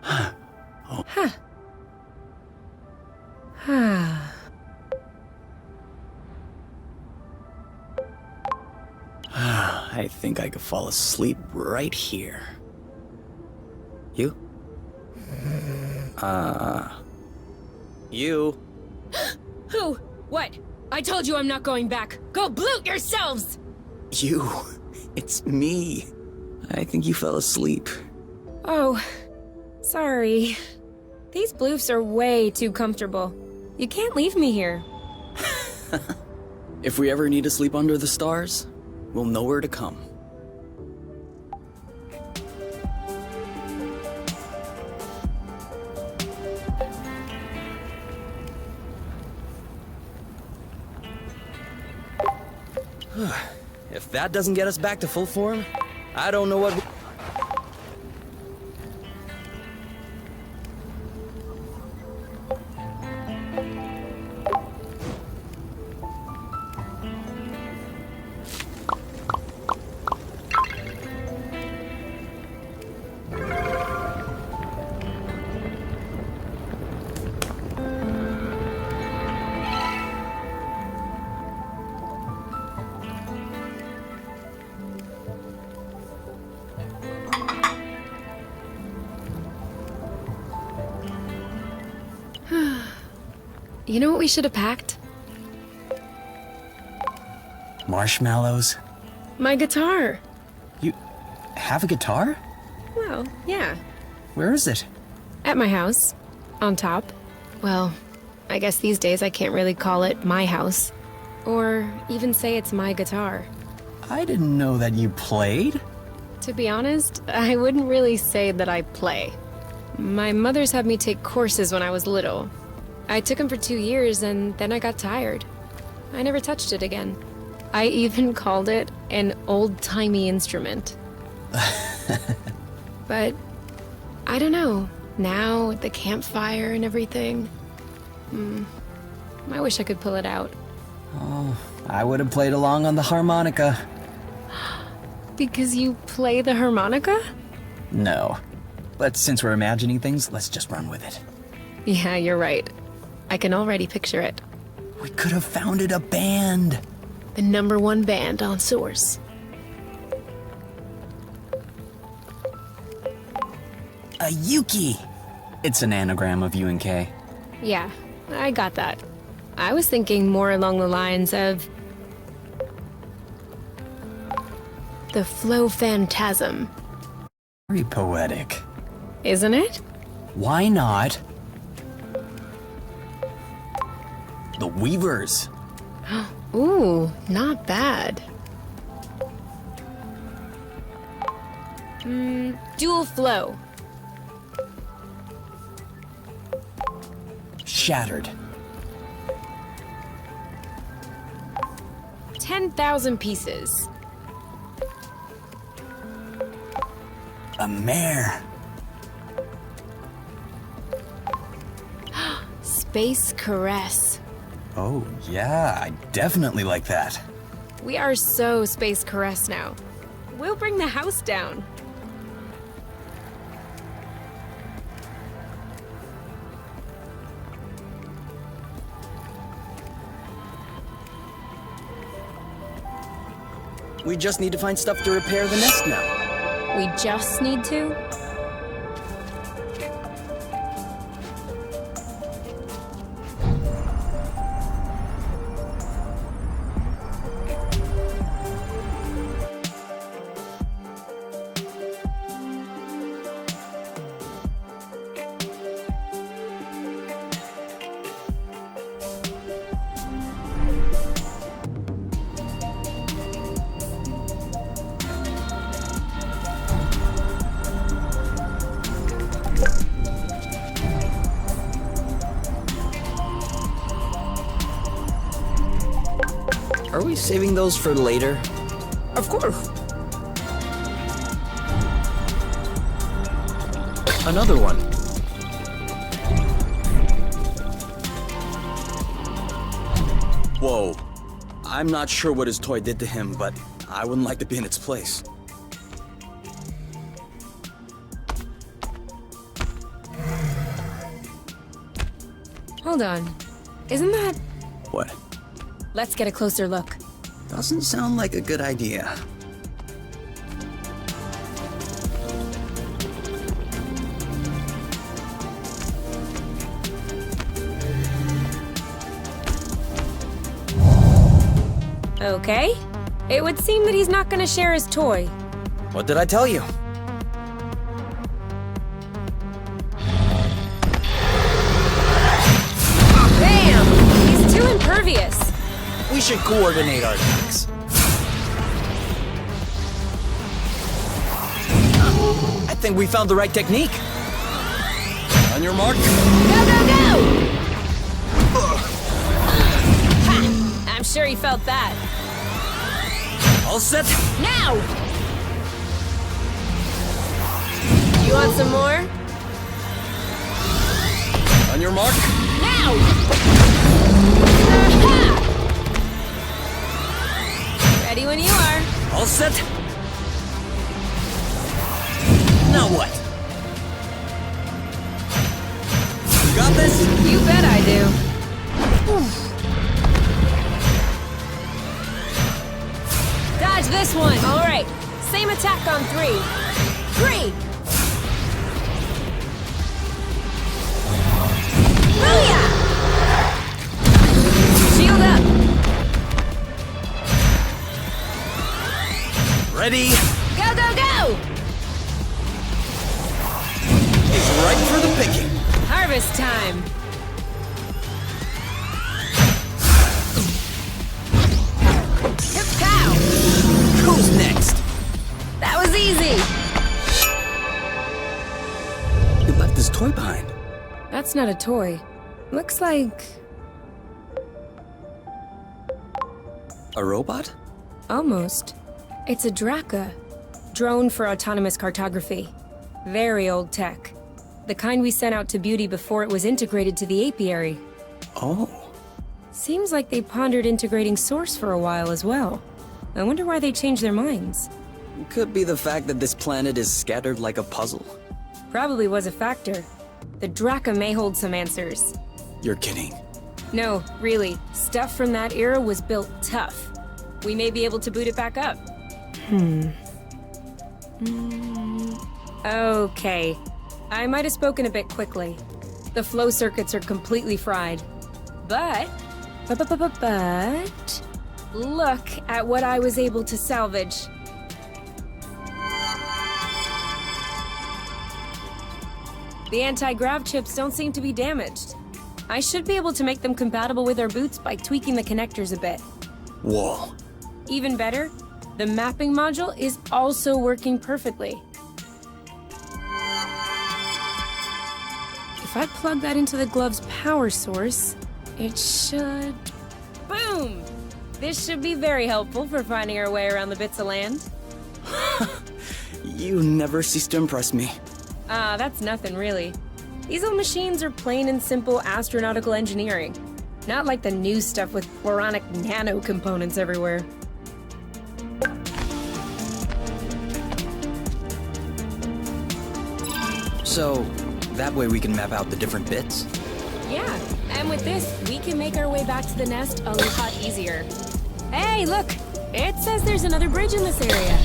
Huh. I think I could fall asleep right here. You? You? Who? What? I told you I'm not going back. Go bloot yourselves! You. It's me. I think you fell asleep. Oh, sorry. These bloofs are way too comfortable. You can't leave me here. If we ever need to sleep under the stars, we'll know where to come. If that doesn't get us back to full form, I don't know what... You know what we should have packed? Marshmallows? My guitar. You have a guitar? Well, yeah. Where is it? At my house. On top. Well, I guess these days I can't really call it my house. Or even say it's my guitar. I didn't know that you played. To be honest, I wouldn't really say that I play. My mother's had me take courses when I was little. I took them for 2 years and then I got tired. I never touched it again. I even called it an old-timey instrument. But I don't know. Now, with the campfire and everything, I wish I could pull it out. Oh, I would have played along on the harmonica. Because you play the harmonica? No. But since we're imagining things, let's just run with it. Yeah, you're right. I can already picture it. We could have founded a band. The #1 band on Source. A Yuki. It's an anagram of UNK. Yeah, I got that. I was thinking more along the lines of the Flow Phantasm. Very poetic. Isn't it? Why not? The Weavers. Ooh, not bad. Dual Flow. Shattered. 10,000 pieces. A mare. Space Caress. Oh, yeah, I definitely like that. We are so Space Caress now. We'll bring the house down. We just need to find stuff to repair the nest now. We just need to? Are we saving those for later? Of course. Another one. Whoa. I'm not sure what his toy did to him, but I wouldn't like to be in its place. Hold on. Isn't that... What? Let's get a closer look. Doesn't sound like a good idea. Okay. It would seem that he's not gonna share his toy. What did I tell you? Damn! He's too impervious. We should coordinate our attacks. I think we found the right technique. On your mark. Go, go, go! Ha! I'm sure he felt that. All set? Now! You want some more? On your mark. Now! Aha! Ready when you are. All set? Now what? You got this? You bet I do. Dodge this one. All right. Same attack on 3. 3. Booyah! Shield up. Ready? Go, go, go! It's right for the picking. Harvest time. Pow! Who's next? That was easy. He left his toy behind. That's not a toy. Looks like... A robot? almost. It's a Draka. Drone for autonomous cartography. Very old tech. The kind we sent out to Beauty before it was integrated to the Apiary. Oh. Seems like they pondered integrating Source for a while as well. I wonder why they changed their minds. Could be the fact that this planet is scattered like a puzzle. Probably was a factor. The Draka may hold some answers. You're kidding. No, really. Stuff from that era was built tough. We may be able to boot it back up. Okay. I might have spoken a bit quickly. The flow circuits are completely fried. But... Look at what I was able to salvage. The anti-grav chips don't seem to be damaged. I should be able to make them compatible with our boots by tweaking the connectors a bit. Whoa. Even better, the mapping module is also working perfectly. If I plug that into the glove's power source, it should... Boom! This should be very helpful for finding our way around the bits of land. You never cease to impress me. Ah, that's nothing really. These old machines are plain and simple astronautical engineering. Not like the new stuff with boronic nano components everywhere. So, that way we can map out the different bits? Yeah, and with this, we can make our way back to the nest a lot easier. Hey, look! It says there's another bridge in this area.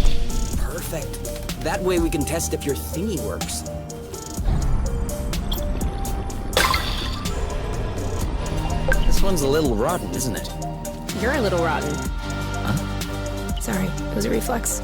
Perfect. That way we can test if your thingy works. This one's a little rotten, isn't it? You're a little rotten. Huh? Sorry, it was a reflex.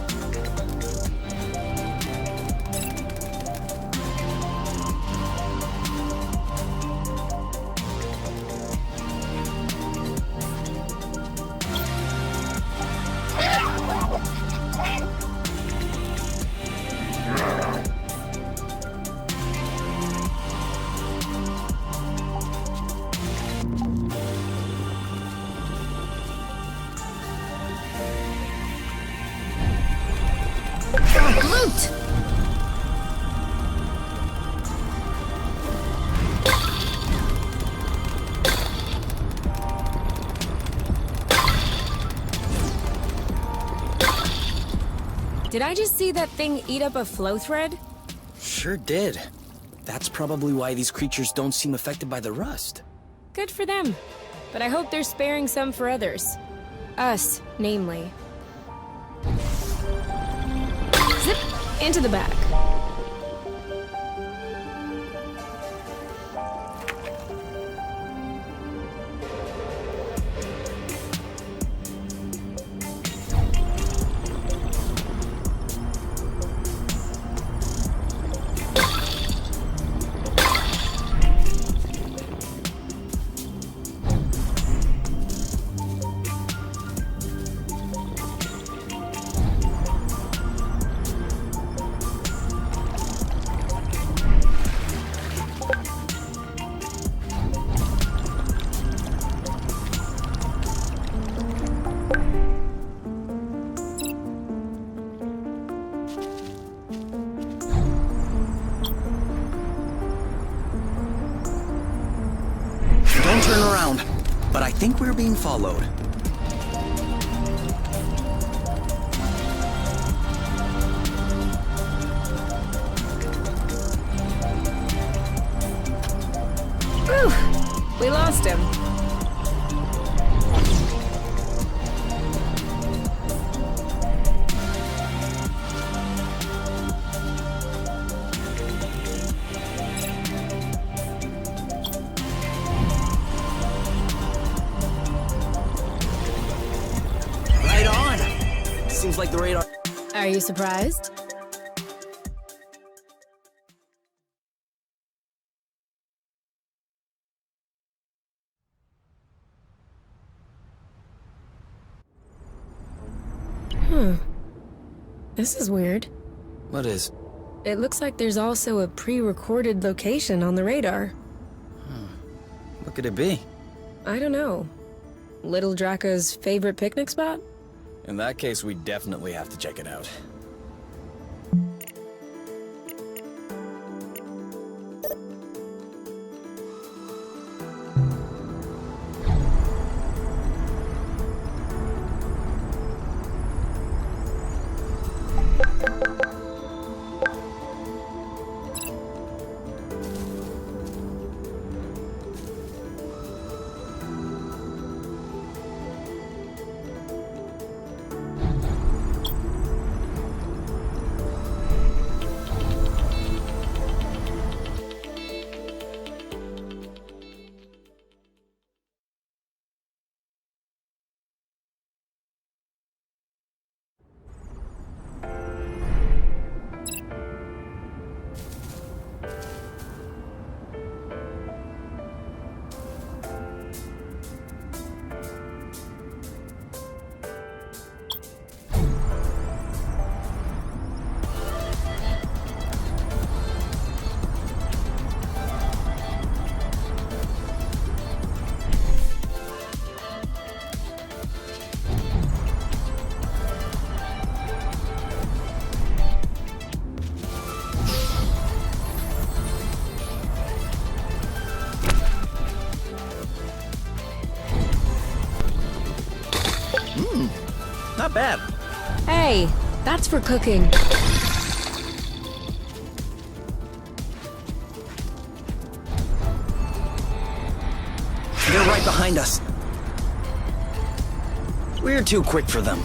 Did I just see that thing eat up a flow thread? Sure did. That's probably why these creatures don't seem affected by the rust. Good for them. But I hope they're sparing some for others. Us, namely. Zip! Into the back. Don't turn around, but I think we're being followed. Whew! We lost him. Right on! Seems like the radar... Are you surprised? This is weird. What is? It looks like there's also a pre-recorded location on the radar. What could it be? I don't know. Little Draka's favorite picnic spot? In that case, we definitely have to check it out. Not bad. Hey, that's for cooking. They're right behind us. We're too quick for them.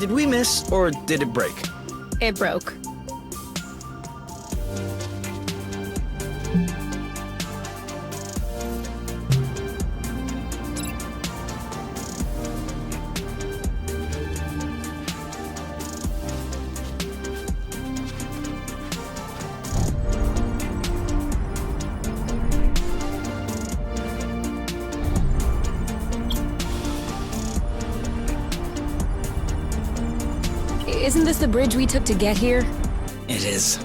Did we miss, or did it break? It broke. Isn't this the bridge we took to get here? It is.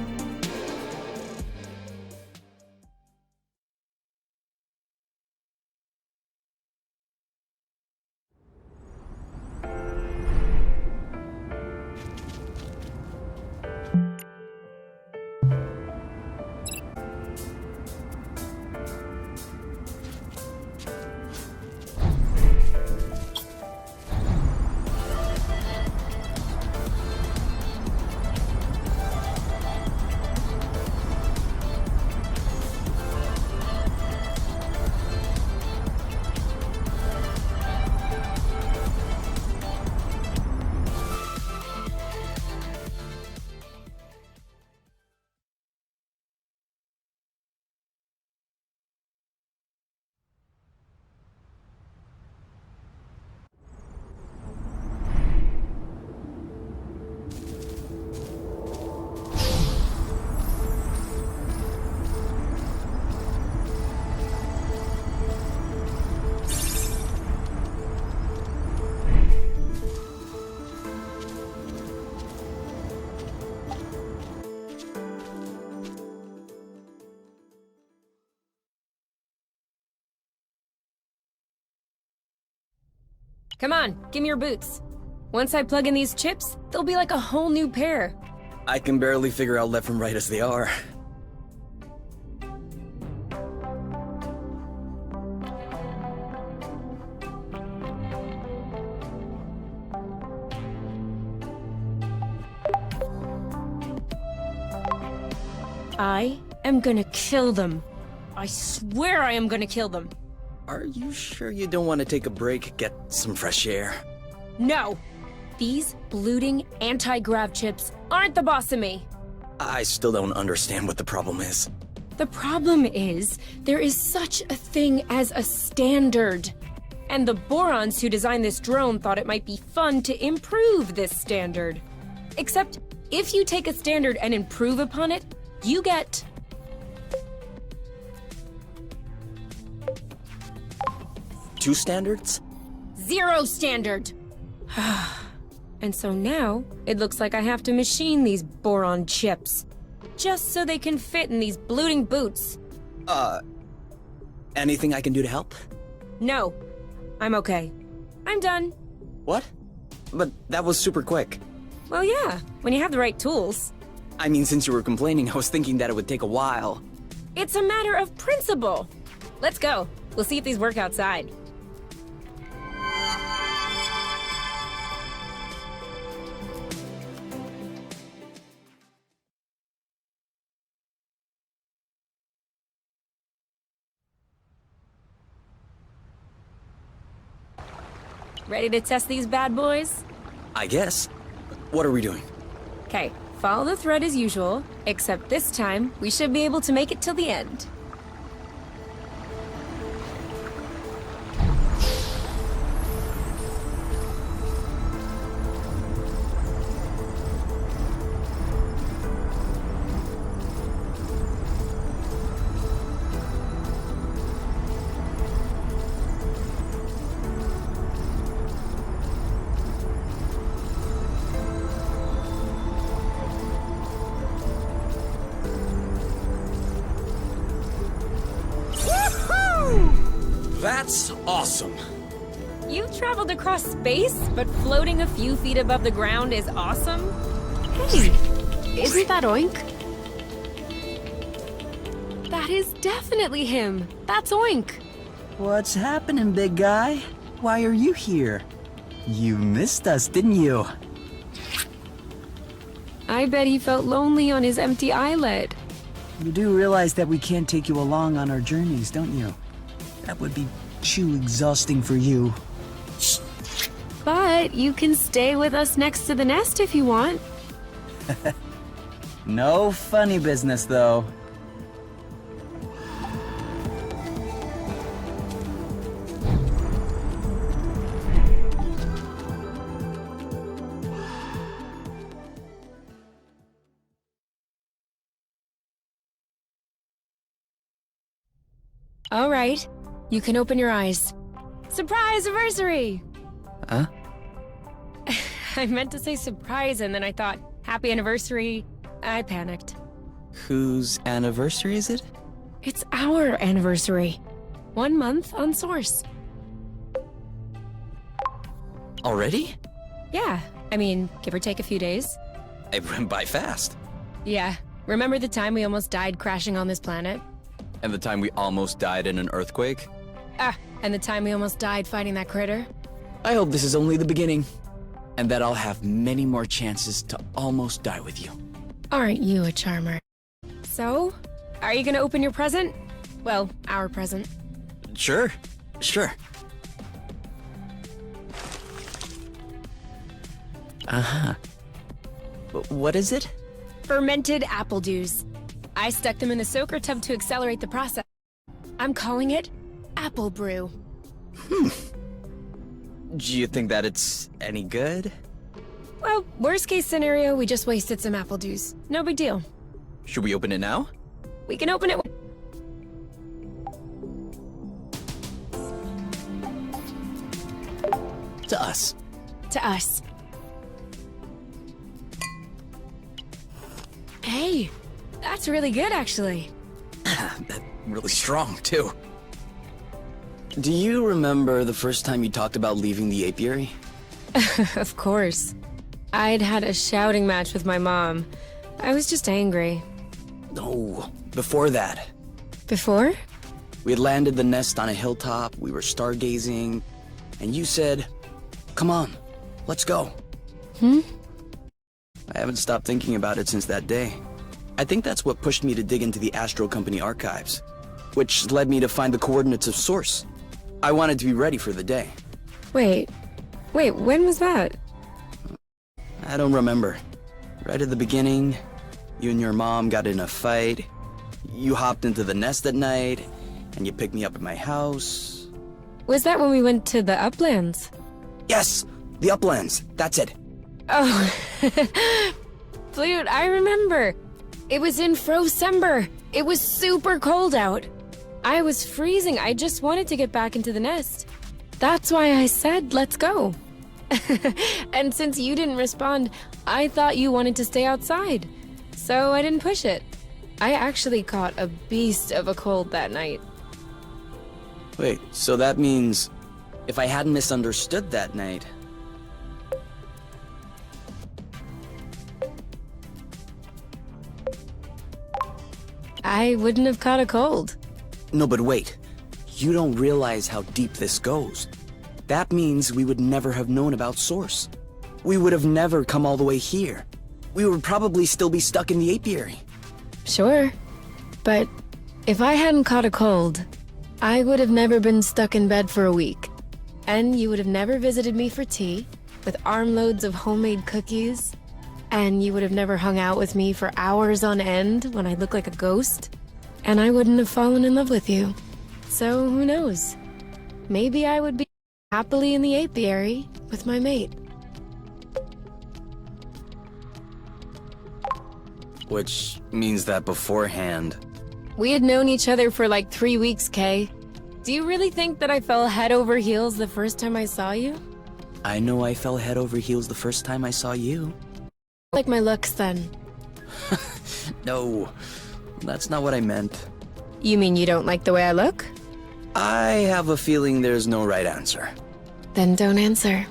Come on, give me your boots. Once I plug in these chips, they'll be like a whole new pair. I can barely figure out left from right as they are. I am gonna kill them. I swear I am gonna kill them. Are you sure you don't want to take a break, get some fresh air? No! These bloating anti-grav chips aren't the boss of me. I still don't understand what the problem is. The problem is, there is such a thing as a standard. And the Borons who designed this drone thought it might be fun to improve this standard. Except, if you take a standard and improve upon it, you get... Two standards? Zero standard! And so now, it looks like I have to machine these boron chips. Just so they can fit in these bloating boots. Anything I can do to help? No. I'm okay. I'm done. What? But that was super quick. Well, yeah, when you have the right tools. I mean, since you were complaining, I was thinking that it would take a while. It's a matter of principle. Let's go. We'll see if these work outside. Ready to test these bad boys? I guess. What are we doing? Okay, follow the thread as usual, except this time, we should be able to make it till the end. That's awesome. You traveled across space, but floating a few feet above the ground is awesome? Hey, isn't that Oink? That is definitely him. That's Oink. What's happening, big guy? Why are you here? You missed us, didn't you? I bet he felt lonely on his empty islet. You do realize that we can't take you along on our journeys, don't you? That would be too exhausting for you. But But you can stay with us next to the nest if you want. No funny business, though. All right, you can open your eyes. Surprise anniversary! Huh? I meant to say surprise, and then I thought, happy anniversary. I panicked. Whose anniversary is it? It's our anniversary. 1 month on Source. Already? Yeah, I mean, give or take a few days. It went by fast. Yeah, remember the time we almost died crashing on this planet? And the time we almost died in an earthquake? And the time we almost died fighting that critter? I hope this is only the beginning, and that I'll have many more chances to almost die with you. Aren't you a charmer? So, are you gonna open your present? Well, our present. Sure. Uh-huh. What is it? Fermented apple dews. I stuck them in the soaker tub to accelerate the process. I'm calling it Apple Brew. Do you think that it's any good? Well, worst case scenario, we just wasted some apple dews. No big deal. Should we open it now? We can open it. To us. To us. Hey, that's really good, actually. That's really strong, too. Do you remember the first time you talked about leaving the apiary? Of course. I'd had a shouting match with my mom. I was just angry. No, before that. Before? We had landed the nest on a hilltop, we were stargazing, and you said, "Come on, let's go." I haven't stopped thinking about it since that day. I think that's what pushed me to dig into the Astro Company archives, which led me to find the coordinates of Source. I wanted to be ready for the day. Wait, when was that? I don't remember. Right at the beginning, you and your mom got in a fight. You hopped into the nest at night, and you picked me up at my house. Was that when we went to the uplands? Yes, the uplands, that's it. Oh, Flute, I remember. It was in Frocember. It was super cold out. I was freezing. I just wanted to get back into the nest. That's why I said, let's go. And since you didn't respond, I thought you wanted to stay outside. So I didn't push it. I actually caught a beast of a cold that night. Wait, so that means if I hadn't misunderstood that night... I wouldn't have caught a cold. No, but wait. You don't realize how deep this goes. That means we would never have known about Source. We would have never come all the way here. We would probably still be stuck in the apiary. Sure. But if I hadn't caught a cold, I would have never been stuck in bed for a week. And you would have never visited me for tea, with armloads of homemade cookies. And you would have never hung out with me for hours on end when I look like a ghost. And I wouldn't have fallen in love with you. So who knows? Maybe I would be happily in the apiary with my mate. Which means that beforehand... We had known each other for like 3 weeks, Kay. Do you really think that I fell head over heels the first time I saw you? I know I fell head over heels the first time I saw you. Like my looks, then. No, that's not what I meant. You mean you don't like the way I look? I have a feeling there's no right answer. Then don't answer.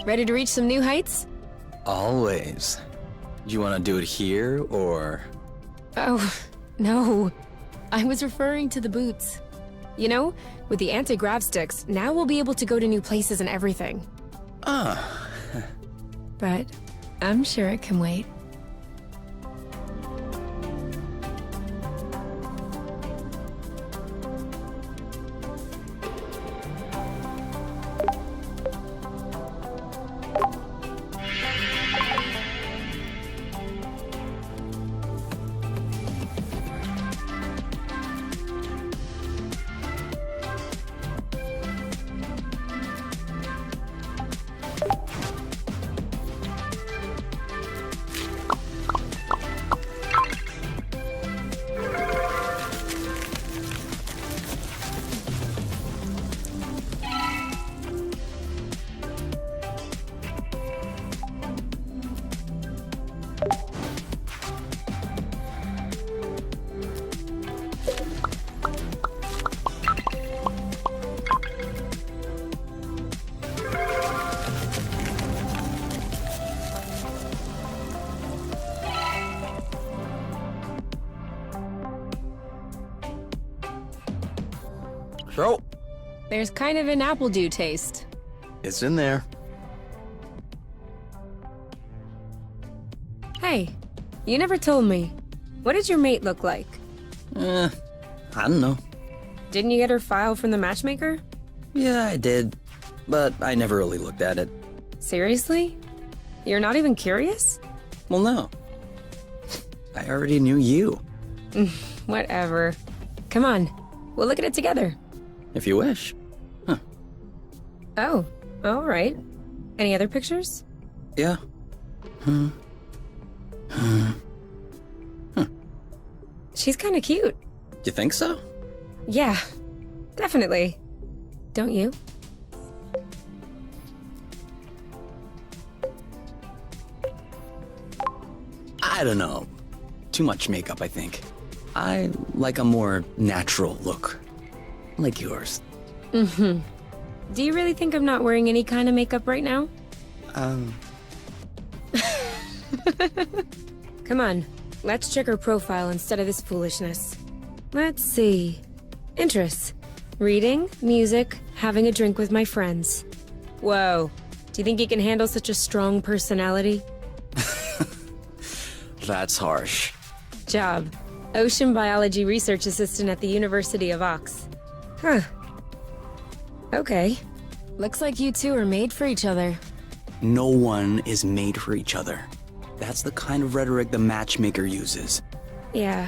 Ready to reach some new heights? Always. Do you want to do it here, or...? Oh, no. I was referring to the boots. You know, with the anti-grav sticks, now we'll be able to go to new places and everything. Ah. But I'm sure it can wait. So, There's kind of an apple dew taste. it's in there. Hey, you never told me. What did your mate look like? I don't know. Didn't you get her file from the matchmaker? Yeah, I did. But I never really looked at it. Seriously? You're not even curious? Well, no. I already knew you, Whatever. Come on, we'll look at it together. if you wish. Oh, all right. Any other pictures? Yeah. She's kind of cute. You think so? Yeah, definitely. Don't you? I don't know. Too much makeup, I think. I like a more natural look. Like yours. Do you really think I'm not wearing any kind of makeup right now? Come on, let's check her profile instead of this foolishness. Let's see. Interests. Reading, music, having a drink with my friends. Whoa. Do you think you can handle such a strong personality? That's harsh. Job. Ocean biology research assistant at the University of Ox. Huh. Okay. Looks like you two are made for each other. No one is made for each other. That's the kind of rhetoric the matchmaker uses. Yeah.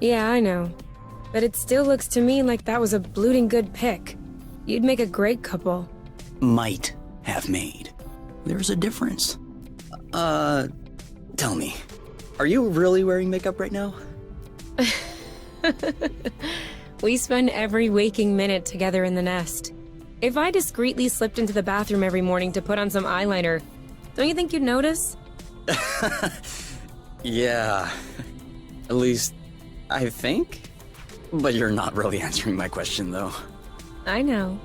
Yeah, I know. But it still looks to me like that was a blooting good pick. You'd make a great couple. Might have made. There's a difference. Tell me, are you really wearing makeup right now? We spend every waking minute together in the nest. If I discreetly slipped into the bathroom every morning to put on some eyeliner, don't you think you'd notice? Yeah. At least, I think? But you're not really answering my question, though. I know.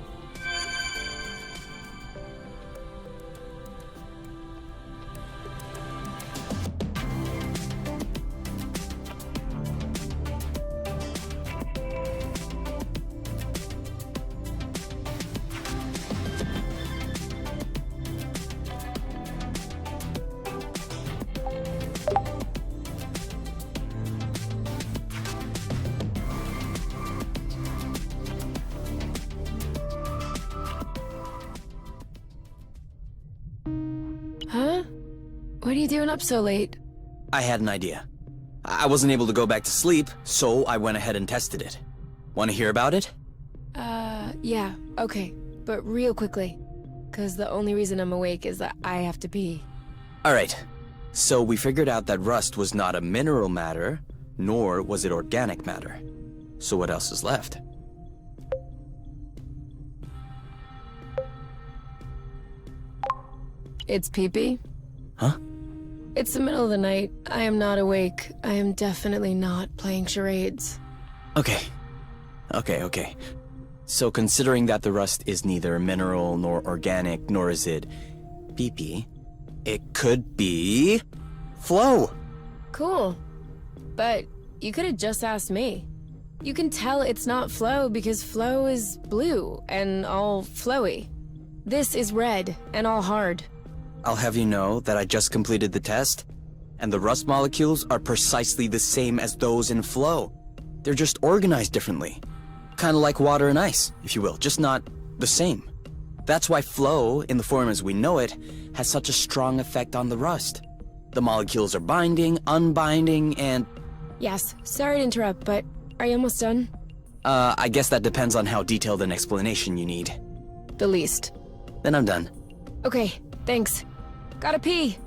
Huh? What are you doing up so late? I had an idea. I wasn't able to go back to sleep, so I went ahead and tested it. Want to hear about it? Yeah, okay. But real quickly. 'Cause the only reason I'm awake is that I have to pee. Alright. So we figured out that rust was not a mineral matter, nor was it organic matter. So what else is left? It's pee-pee? Huh? It's the middle of the night. I am not awake. I am definitely not playing charades. Okay. Okay. So considering that the rust is neither mineral nor organic, nor is it pee-pee, it could be flow. Cool. But you could have just asked me. You can tell it's not flow because flow is blue and all flowy. This is red and all hard. I'll have you know that I just completed the test, and the rust molecules are precisely the same as those in flow. They're just organized differently. Kind of like water and ice, if you will, just not the same. That's why flow, in the form as we know it, has such a strong effect on the rust. The molecules are binding, unbinding, and... Yes, sorry to interrupt, but are you almost done? I guess that depends on how detailed an explanation you need. The least. Then I'm done. Okay, thanks. Gotta pee.